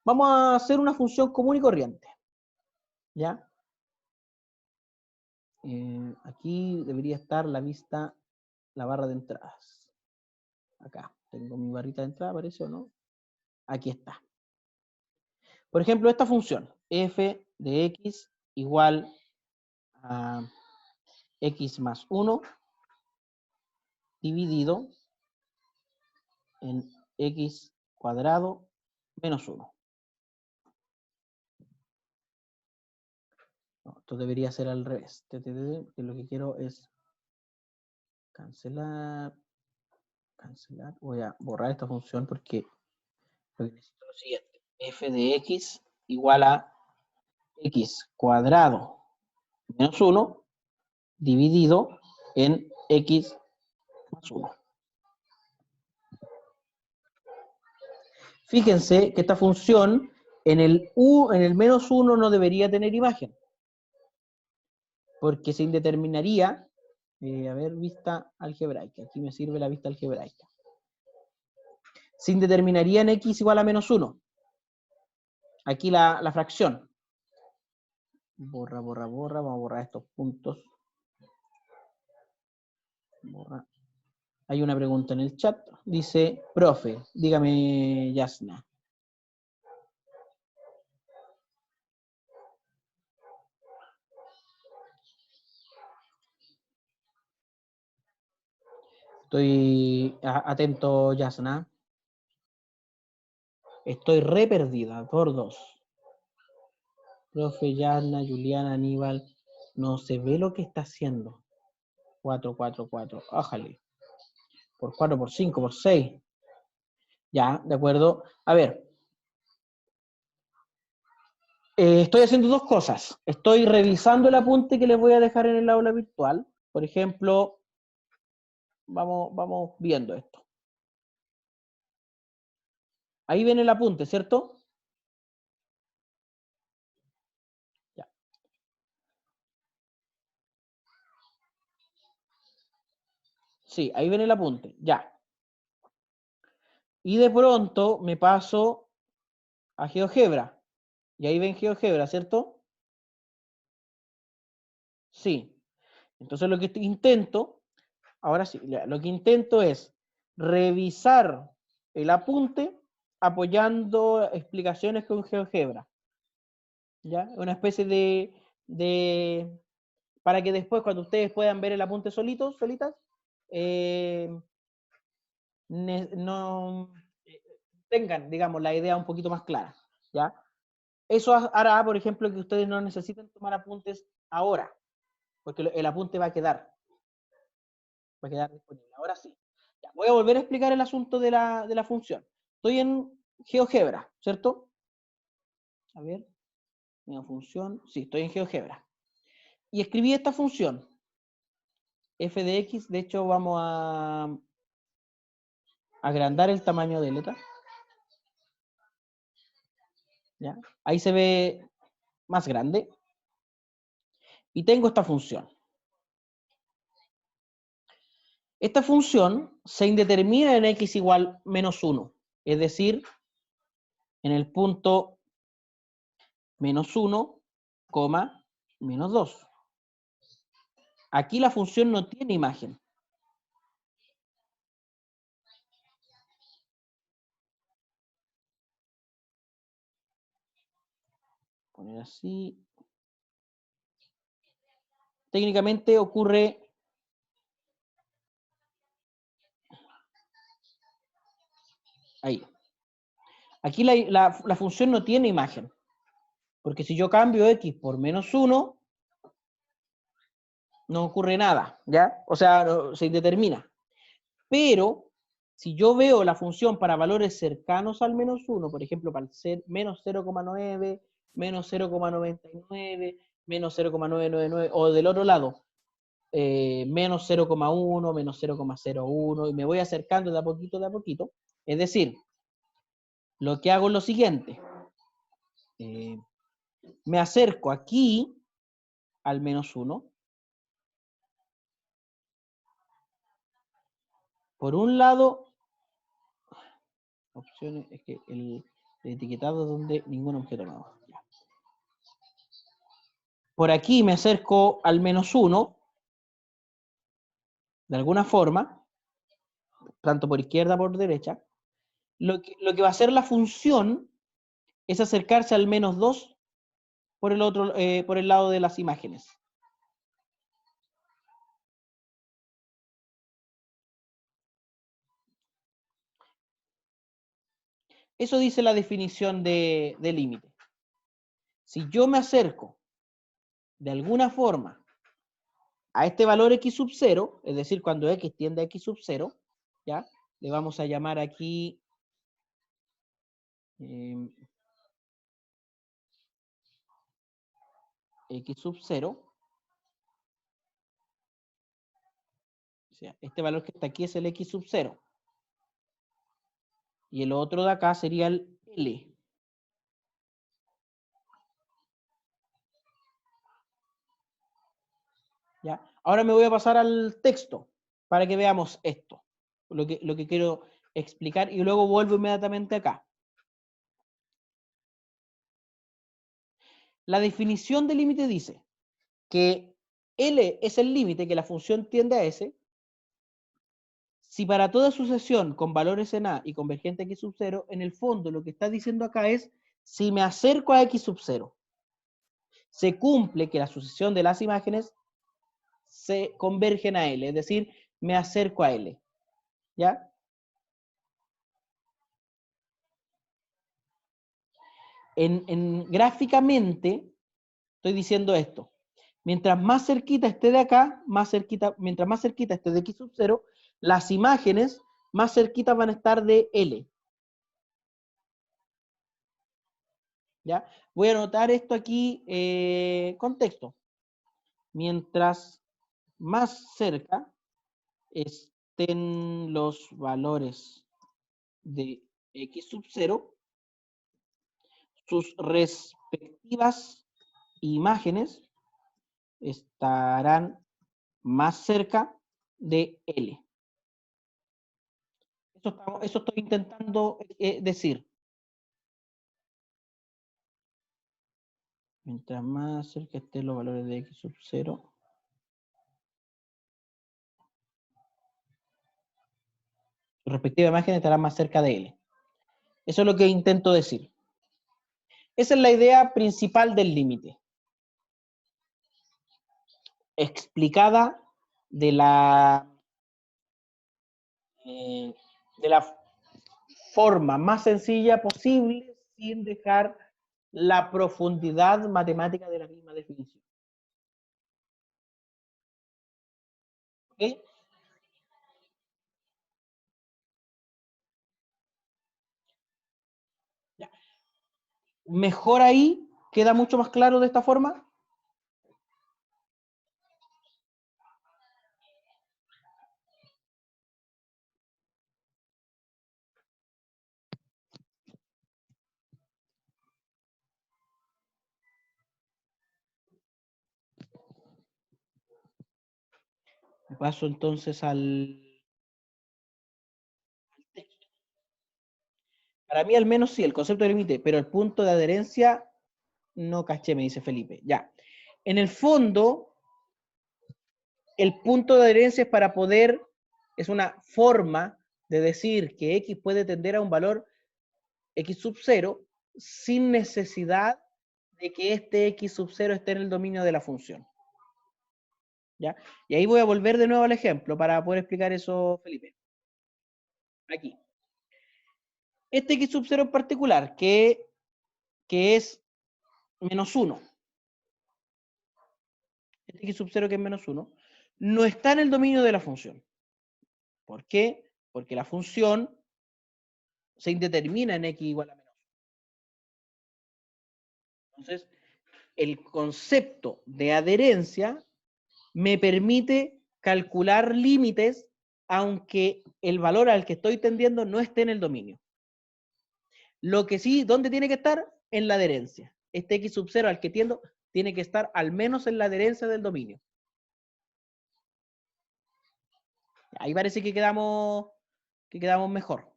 Vamos a hacer una función común y corriente. ¿Ya? Aquí debería estar la barra de entradas. Acá tengo mi barrita de entrada, ¿aparece o no? Aquí está. Por ejemplo, esta función, f de x igual a x más 1 dividido en x cuadrado menos 1. No, esto debería ser al revés. Que lo que quiero es cancelar. Voy a borrar esta función porque lo que necesito es lo siguiente. F de x igual a x cuadrado menos 1 dividido en x más 1. Fíjense que esta función en el menos 1 no debería tener imagen, porque se indeterminaría, vista algebraica. Aquí me sirve la vista algebraica. Se indeterminaría en x igual a menos 1. Aquí la fracción. Borra. Vamos a borrar estos puntos. Borra. Hay una pregunta en el chat. Dice, profe, dígame, Yasna. Estoy atento, Yasna. Estoy re perdida, por 2. Profe, Yana, Juliana, Aníbal, no se ve lo que está haciendo. 4, 4, 4. Ájale. Por 4, por 5, por 6. Ya, de acuerdo. A ver. Estoy haciendo dos cosas. Estoy revisando el apunte que les voy a dejar en el aula virtual. Por ejemplo, vamos viendo esto. Ahí ven el apunte, ¿cierto? Ya. Sí, ahí ven el apunte. Ya. Y de pronto me paso a GeoGebra. Y ahí ven GeoGebra, ¿cierto? Sí. Entonces lo que intento, ahora sí, lo que intento es revisar el apunte apoyando explicaciones con GeoGebra. ¿Ya? Una especie para que después cuando ustedes puedan ver el apunte solitas, no tengan, digamos, la idea un poquito más clara, ¿ya? Eso hará, por ejemplo, que ustedes no necesiten tomar apuntes ahora, porque el apunte va a quedar disponible. Ahora sí. Ya, voy a volver a explicar el asunto de la función. Estoy en GeoGebra, ¿cierto? A ver, una función, sí, estoy en GeoGebra. Y escribí esta función, f de x, de hecho vamos a agrandar el tamaño de letra. ¿Ya? Ahí se ve más grande. Y tengo esta función. Esta función se indetermina en x igual menos 1. Es decir, en el punto menos 1, menos 2. Aquí la función no tiene imagen. Poner así. Técnicamente ocurre ahí. Aquí la función no tiene imagen. Porque si yo cambio x por menos 1, no ocurre nada, ¿ya? O sea, se indetermina. Pero, si yo veo la función para valores cercanos al menos 1, por ejemplo, para ser menos 0,9, menos 0,99, menos 0,999, o del otro lado, menos 0,1, menos 0,01, y me voy acercando de a poquito, es decir, lo que hago es lo siguiente, me acerco aquí al menos 1, por un lado, opciones, es que el etiquetado donde ningún objeto nuevo. Ya. Por aquí me acerco al menos 1, de alguna forma, tanto por izquierda como por derecha. Lo que va a hacer la función es acercarse al menos 2 por el lado de las imágenes. Eso dice la definición de límite. Si yo me acerco de alguna forma a este valor x sub 0, es decir, cuando x tiende a x sub 0, ¿ya? Le vamos a llamar aquí x sub 0. O sea, este valor que está aquí es el x sub 0. Y el otro de acá sería el L. ¿Ya? Ahora me voy a pasar al texto para que veamos esto, lo que quiero explicar, y luego vuelvo inmediatamente acá. La definición de límite dice que L es el límite que la función tiende a S si para toda sucesión con valores en A y convergente a x sub 0, en el fondo lo que está diciendo acá es si me acerco a x sub 0, se cumple que la sucesión de las imágenes se convergen a L, es decir, me acerco a L. ¿Ya? Gráficamente, estoy diciendo esto. Mientras más cerquita esté de acá, mientras más cerquita esté de x sub 0, las imágenes más cerquitas van a estar de L. ¿Ya? Voy a anotar esto aquí, contexto. Mientras más cerca estén los valores de x sub 0, sus respectivas imágenes estarán más cerca de L. Eso estoy intentando decir. Mientras más cerca estén los valores de x sub 0, su respectiva imagen estará más cerca de L. Eso es lo que intento decir. Esa es la idea principal del límite. Explicada de la forma más sencilla posible, sin dejar la profundidad matemática de la misma definición. ¿Ok? Ya. Mejor ahí, queda mucho más claro de esta forma. Paso entonces al texto. Para mí al menos sí, el concepto de límite, pero el punto de adherencia no caché, me dice Felipe. Ya. En el fondo, el punto de adherencia es para poder, es una forma de decir que X puede tender a un valor X sub 0 sin necesidad de que este X sub 0 esté en el dominio de la función. ¿Ya? Y ahí voy a volver de nuevo al ejemplo para poder explicar eso, Felipe. Aquí. Este X sub 0 en particular, que es menos 1. Este X sub 0 que es menos 1, no está en el dominio de la función. ¿Por qué? Porque la función se indetermina en X igual a menos 1. Entonces, el concepto de adherencia me permite calcular límites aunque el valor al que estoy tendiendo no esté en el dominio. Lo que sí, ¿dónde tiene que estar? En la adherencia. Este X sub 0 al que tiendo tiene que estar al menos en la adherencia del dominio. Ahí parece que quedamos mejor.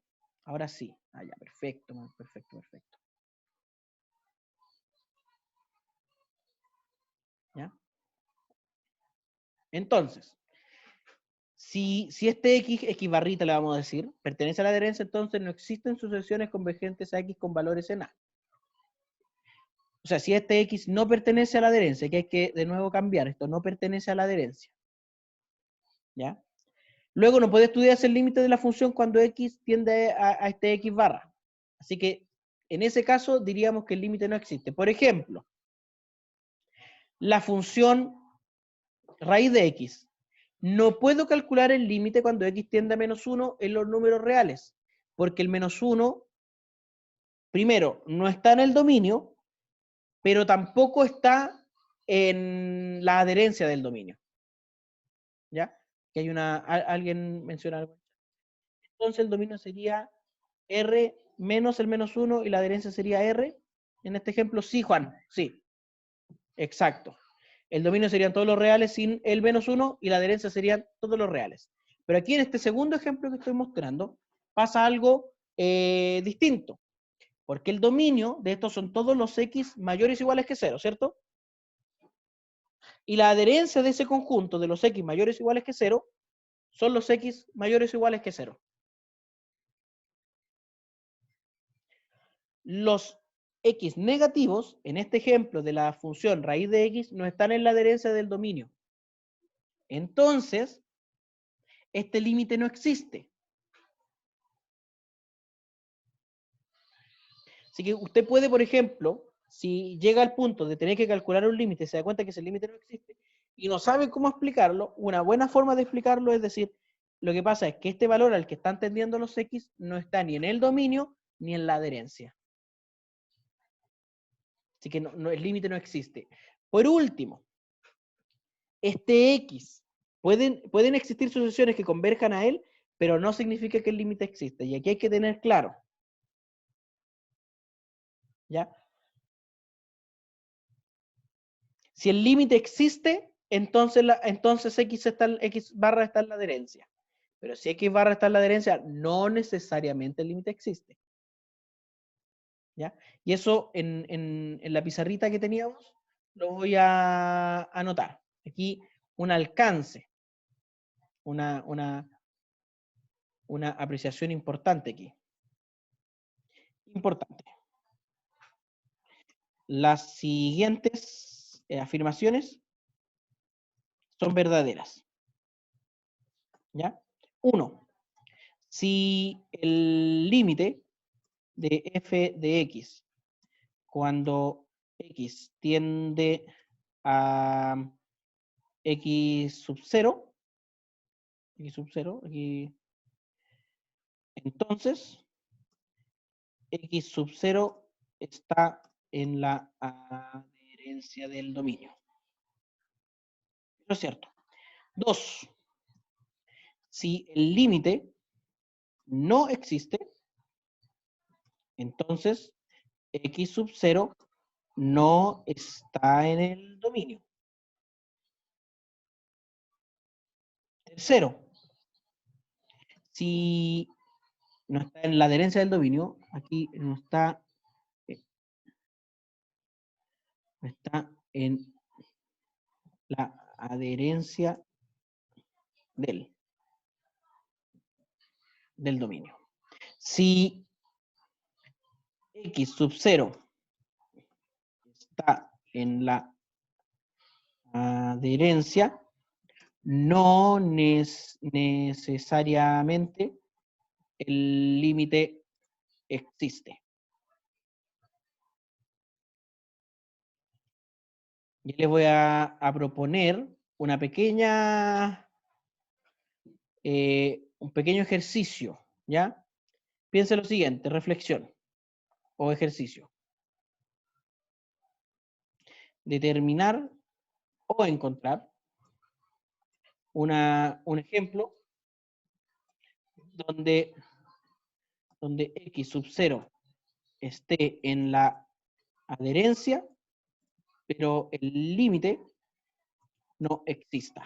Ahora sí. Ah, ya, perfecto, perfecto. ¿Ya? Entonces, si este X barrita le vamos a decir, pertenece a la adherencia, entonces no existen sucesiones convergentes a X con valores en A. O sea, si este X no pertenece a la adherencia, que hay que de nuevo cambiar, esto no pertenece a la adherencia. ¿Ya? Luego no puede estudiarse el límite de la función cuando X tiende a este X barra. Así que en ese caso diríamos que el límite no existe. Por ejemplo, la función raíz de X. No puedo calcular el límite cuando X tiende a menos 1 en los números reales, porque el menos 1, primero, no está en el dominio, pero tampoco está en la adherencia del dominio. ¿Ya? Que hay alguien menciona algo. Entonces el dominio sería R menos el menos 1 y la adherencia sería R. En este ejemplo, sí, Juan, sí. Exacto. El dominio serían todos los reales sin el menos 1 y la adherencia serían todos los reales. Pero aquí en este segundo ejemplo que estoy mostrando, pasa algo distinto. Porque el dominio de estos son todos los X mayores o iguales que 0, ¿cierto? Y la adherencia de ese conjunto de los X mayores o iguales que 0 son los X mayores o iguales que 0. Los X negativos, en este ejemplo de la función raíz de X, no están en la adherencia del dominio. Entonces, este límite no existe. Así que usted puede, por ejemplo, si llega al punto de tener que calcular un límite, se da cuenta que ese límite no existe, y no sabe cómo explicarlo, una buena forma de explicarlo es decir, lo que pasa es que este valor al que están tendiendo los X no está ni en el dominio ni en la adherencia. Así que el límite no existe. Por último, este X, pueden existir sucesiones que converjan a él, pero no significa que el límite existe. Y aquí hay que tener claro. ¿Ya? Si el límite existe, entonces X barra está en la adherencia. Pero si X barra está en la adherencia, no necesariamente el límite existe. ¿Ya? Y eso en la pizarrita que teníamos, lo voy a anotar. Aquí un alcance, una apreciación importante aquí. Importante. Las siguientes afirmaciones son verdaderas. ¿Ya? 1. Si el límite de f de x cuando x tiende a x sub 0, aquí, entonces x sub 0 está en la adherencia del dominio. Eso es cierto. 2. Si el límite no existe, entonces x sub 0 no está en el dominio. Tercero, si no está en la adherencia del dominio, aquí no está en la adherencia del dominio. Si x sub 0 está en la adherencia, no necesariamente el límite existe. Yo les voy a proponer una pequeña, un pequeño ejercicio, ¿ya? Piensa lo siguiente, reflexión o ejercicio. Determinar o encontrar un ejemplo donde x sub 0 esté en la adherencia, pero el límite no exista.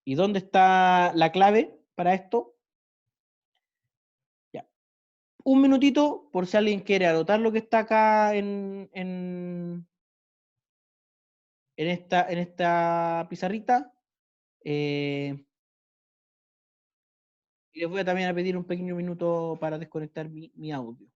¿Y dónde está la clave para esto? Ya. Un minutito por si alguien quiere anotar lo que está acá en esta pizarrita. Y les voy a también a pedir un pequeño minuto para desconectar mi audio.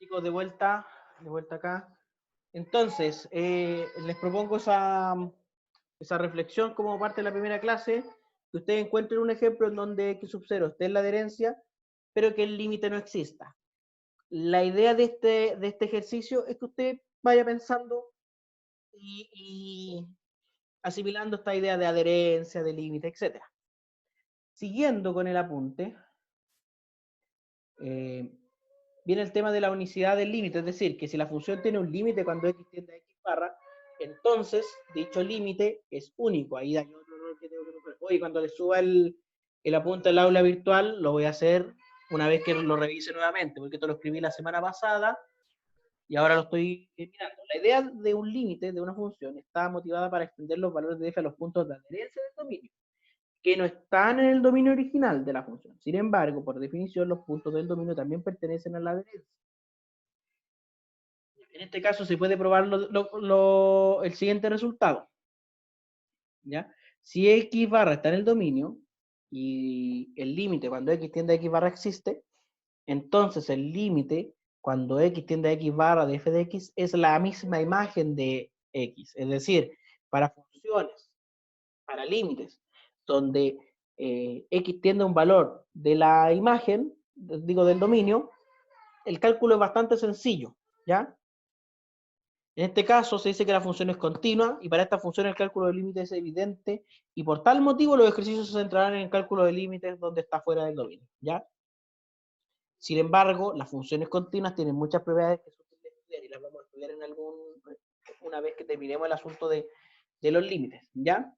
Chicos, de vuelta acá. Entonces, les propongo esa reflexión como parte de la primera clase, que ustedes encuentren un ejemplo en donde X sub 0 esté en la adherencia, pero que el límite no exista. La idea de este ejercicio es que usted vaya pensando y asimilando esta idea de adherencia, de límite, etc. Siguiendo con el apunte, viene el tema de la unicidad del límite, es decir, que si la función tiene un límite cuando x tiende a x barra, entonces dicho límite es único. Ahí hay otro error que tengo que mejorar. Oye, cuando le suba el apunte al aula virtual, lo voy a hacer una vez que lo revise nuevamente, porque esto lo escribí la semana pasada y ahora lo estoy mirando. La idea de un límite de una función está motivada para extender los valores de f a los puntos de adherencia del dominio, que no están en el dominio original de la función. Sin embargo, por definición, los puntos del dominio también pertenecen a la adherencia. En este caso se puede probar el siguiente resultado. ¿Ya? Si x barra está en el dominio y el límite cuando x tiende a x barra existe, entonces el límite cuando x tiende a x barra de f de x es la misma imagen de x. Es decir, para funciones, para límites, donde x tiende a un valor de la imagen, digo del dominio, el cálculo es bastante sencillo, ¿ya? En este caso se dice que la función es continua y para esta función el cálculo de límites es evidente y por tal motivo los ejercicios se centrarán en el cálculo de límites donde está fuera del dominio, ¿ya? Sin embargo, las funciones continuas tienen muchas propiedades que son de estudiar y las vamos a estudiar una vez que terminemos el asunto de los límites, ¿ya?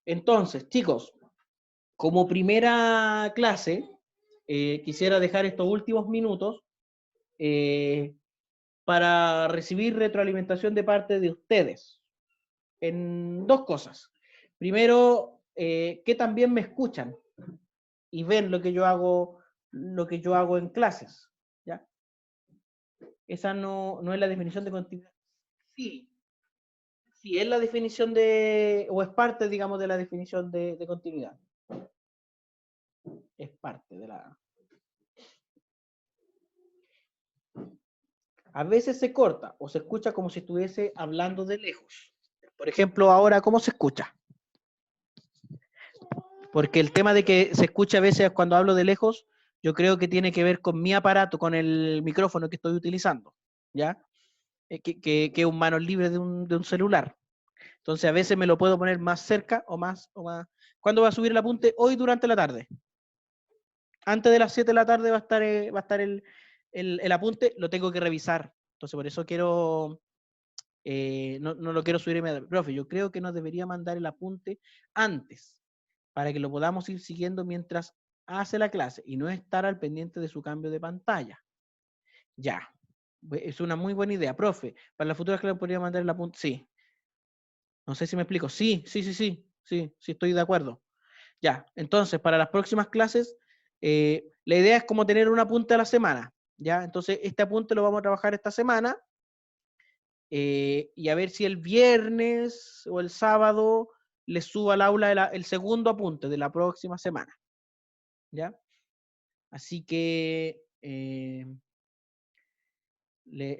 Entonces, chicos, como primera clase, quisiera dejar estos últimos minutos para recibir retroalimentación de parte de ustedes en dos cosas. Primero, que también me escuchan y ven lo que yo hago en clases, ¿ya? Esa no es la definición de continuidad. Sí, es la definición o es parte, digamos, de la definición de continuidad. Es parte de la... A veces se corta o se escucha como si estuviese hablando de lejos. Por ejemplo, ahora, ¿cómo se escucha? Porque el tema de que se escucha a veces cuando hablo de lejos, yo creo que tiene que ver con mi aparato, con el micrófono que estoy utilizando, ¿ya? Que es un manos libres de un celular. Entonces, a veces me lo puedo poner más cerca o más. ¿Cuándo va a subir el apunte? Hoy durante la tarde. Antes de las 7 de la tarde va a estar el apunte, lo tengo que revisar. Entonces, por eso quiero... no lo quiero subir inmediatamente. Profe, yo creo que nos debería mandar el apunte antes, para que lo podamos ir siguiendo mientras hace la clase y no estar al pendiente de su cambio de pantalla. Ya. Es una muy buena idea. Profe, para las futuras clases podría mandar el apunte. Sí. No sé si me explico. Sí, estoy de acuerdo. Ya. Entonces, para las próximas clases, la idea es como tener un apunte a la semana. ¿Ya? Entonces, este apunte lo vamos a trabajar esta semana. Y a ver si el viernes o el sábado les subo al aula el segundo apunte de la próxima semana. ¿Ya? Así que les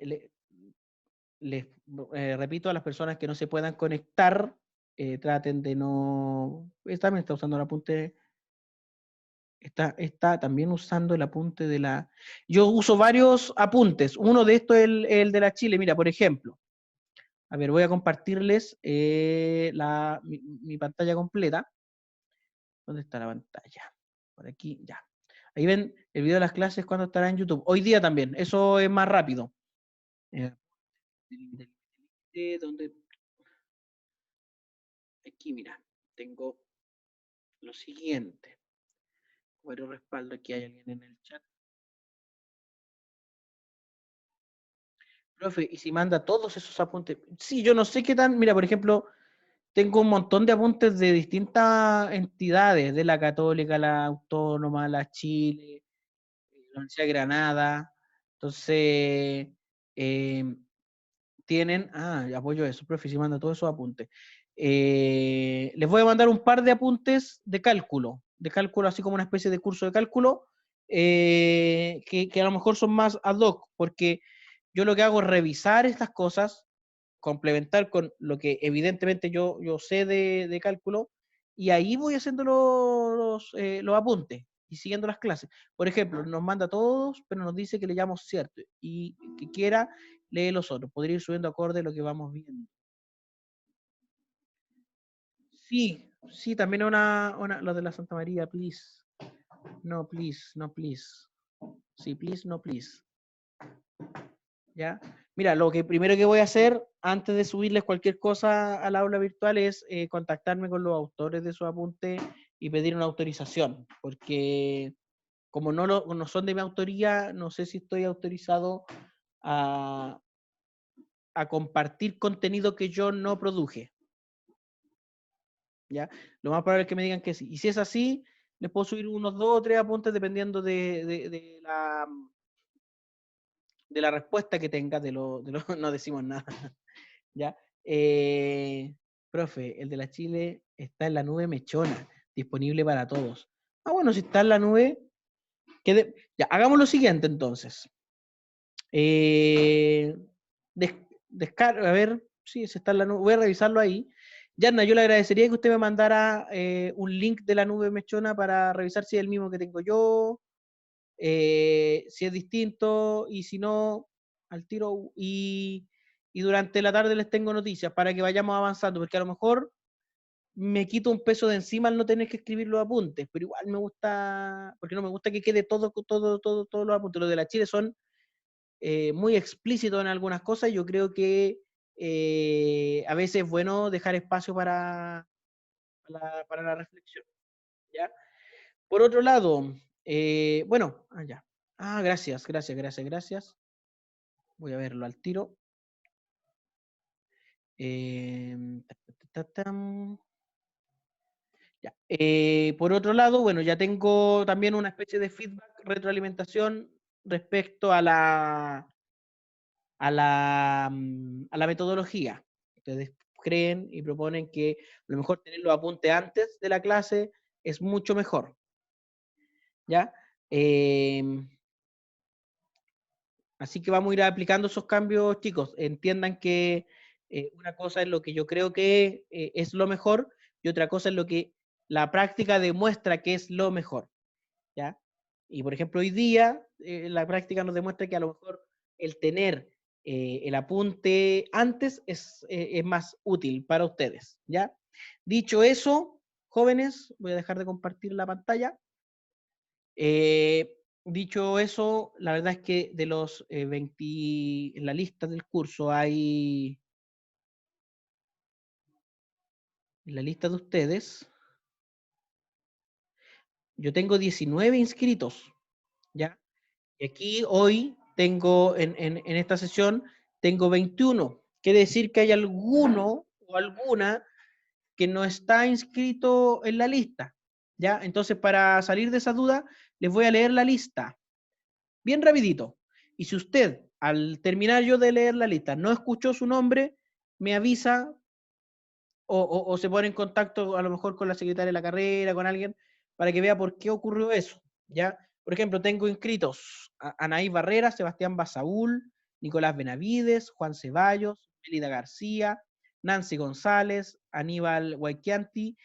repito a las personas que no se puedan conectar, traten de no... También está usando el apunte... Está también usando el apunte de la... Yo uso varios apuntes. Uno de estos es el de la Chile. Mira, por ejemplo. A ver, voy a compartirles mi pantalla completa. ¿Dónde está la pantalla? Por aquí, ya. Ahí ven el video de las clases cuando estará en YouTube. Hoy día también. Eso es más rápido. ¿Dónde? Aquí, mira. Tengo lo siguiente. Bueno, respaldo, aquí hay alguien en el chat. Profe, ¿y si manda todos esos apuntes? Sí, yo no sé qué tan... Mira, por ejemplo, tengo un montón de apuntes de distintas entidades, de la Católica, la Autónoma, la Chile, la Universidad de Granada. Entonces, tienen... apoyo eso, profe, si manda todos esos apuntes. Les voy a mandar un par de apuntes de cálculo así como una especie de curso de cálculo, que a lo mejor son más ad hoc, porque yo lo que hago es revisar estas cosas, complementar con lo que evidentemente yo sé de cálculo, y ahí voy haciendo los apuntes y siguiendo las clases. Por ejemplo, nos manda a todos, pero nos dice que le llamamos cierto, y que quiera lee los otros. Podría ir subiendo acorde a lo que vamos viendo. Sí, sí, también lo de la Santa María, please. No, please, no, please. Sí, please, no, please. ¿Ya? Mira, lo que primero que voy a hacer antes de subirles cualquier cosa al aula virtual es contactarme con los autores de su apunte y pedir una autorización, porque como no son de mi autoría, no sé si estoy autorizado a compartir contenido que yo no produje. ¿Ya? Lo más probable es que me digan que sí. Y si es así, les puedo subir unos 2 o 3 apuntes dependiendo de la respuesta que tenga, no decimos nada. ¿Ya? Profe, el de la Chile está en la nube mechona, disponible para todos. Ah, bueno, si está en la nube, ya, hagamos lo siguiente entonces. A ver, sí, si está en la nube, voy a revisarlo ahí. Yanna, yo le agradecería que usted me mandara un link de la nube mechona para revisar si es el mismo que tengo yo, si es distinto, y si no, al tiro. Y durante la tarde les tengo noticias para que vayamos avanzando, porque a lo mejor me quito un peso de encima al no tener que escribir los apuntes, pero igual me gusta, porque no me gusta que quede todos los apuntes. Los de la Chile son muy explícitos en algunas cosas. Yo creo que a veces es bueno dejar espacio para la reflexión. ¿Ya? Por otro lado, bueno, ya. Gracias. Voy a verlo al tiro. Ya. Por otro lado, bueno, ya tengo también una especie de feedback, retroalimentación respecto a la metodología. Ustedes creen y proponen que a lo mejor tener los apuntes antes de la clase es mucho mejor. ¿Ya? Así que vamos a ir aplicando esos cambios, chicos. Entiendan que una cosa es lo que yo creo que es lo mejor y otra cosa es lo que la práctica demuestra que es lo mejor. ¿Ya? Y por ejemplo, hoy día la práctica nos demuestra que a lo mejor el tener el apunte antes es más útil para ustedes. ¿Ya? Dicho eso, jóvenes, voy a dejar de compartir la pantalla. Dicho eso, la verdad es que de los 20, en la lista del curso hay, en la lista de ustedes, yo tengo 19 inscritos, ¿ya? Y aquí hoy tengo, en esta sesión, tengo 21. Quiere decir que hay alguno o alguna que no está inscrito en la lista, ¿ya? Entonces, para salir de esa duda, les voy a leer la lista. Bien rapidito. Y si usted, al terminar yo de leer la lista, no escuchó su nombre, me avisa o se pone en contacto a lo mejor con la secretaria de la carrera, con alguien, para que vea por qué ocurrió eso. ¿Ya? Por ejemplo, tengo inscritos a Anaí Barrera, Sebastián Basaúl, Nicolás Benavides, Juan Ceballos, Melida García, Nancy González, Aníbal Guayquianti,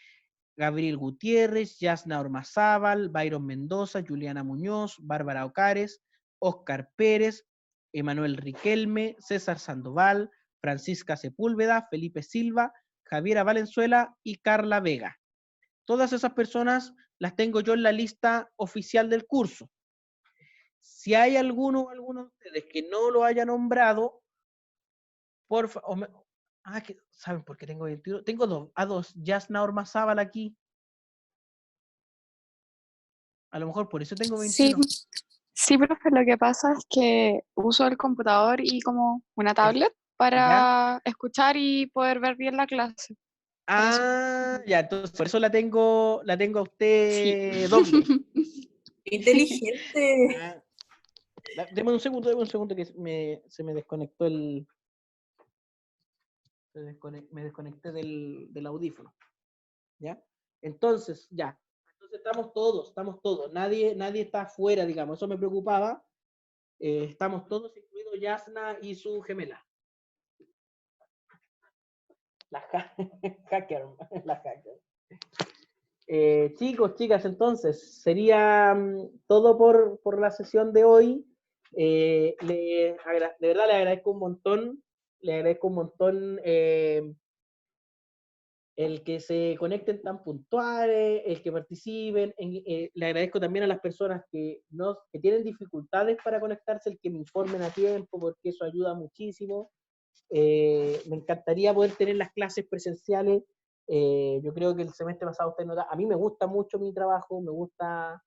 Gabriel Gutiérrez, Yasna Ormazábal, Byron Mendoza, Juliana Muñoz, Bárbara Ocares, Óscar Pérez, Emanuel Riquelme, César Sandoval, Francisca Sepúlveda, Felipe Silva, Javiera Valenzuela y Carla Vega. Todas esas personas las tengo yo en la lista oficial del curso. Si hay alguno de ustedes que no lo haya nombrado, por favor, ¿saben por qué tengo 21? Tengo dos, Yasna Ormazábal aquí. A lo mejor por eso tengo 21. Sí, profe, lo que pasa es que uso el computador y como una tablet ¿Ya? para escuchar y poder ver bien la clase. Por eso. Ya, entonces por eso la tengo a Sí. usted doble. Inteligente. Ah, deme un segundo que se me desconectó me desconecté del audífono. ¿Ya? Entonces, ya. Entonces Entonces estamos todos. Nadie está afuera, digamos. Eso me preocupaba. Estamos todos, incluido Yasna y su gemela. Hacker. La hacker. Chicos, chicas, entonces, sería todo por la sesión de hoy. De verdad le agradezco un montón. Le agradezco un montón el que se conecten tan puntuales, el que participen. Le agradezco también a las personas que tienen dificultades para conectarse, el que me informen a tiempo, porque eso ayuda muchísimo. Me encantaría poder tener las clases presenciales. Yo creo que el semestre pasado usted nota, a mí me gusta mucho mi trabajo, me gusta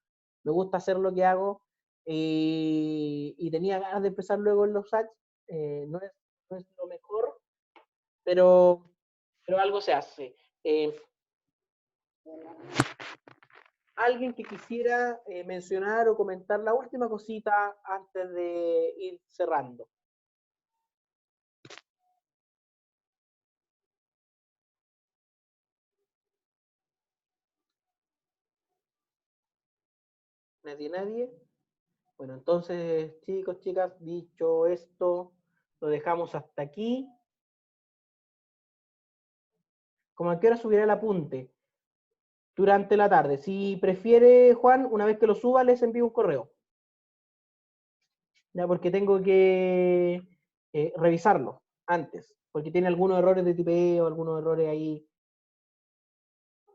hacer lo que hago, y tenía ganas de empezar luego en los SACH. No es lo mejor, pero algo se hace. Alguien que quisiera mencionar o comentar la última cosita antes de ir cerrando. Nadie. Bueno, entonces, chicos, chicas, dicho esto, lo dejamos hasta aquí. ¿Cómo a qué hora subirá el apunte? Durante la tarde. Si prefiere, Juan, una vez que lo suba, les envío un correo. Ya, porque tengo que revisarlo antes, porque tiene algunos errores de tipeo, algunos errores ahí.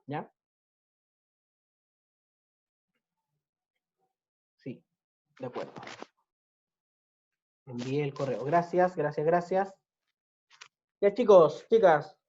¿Ya? Sí, de acuerdo. Envié el correo. Gracias. Ya, chicos, chicas,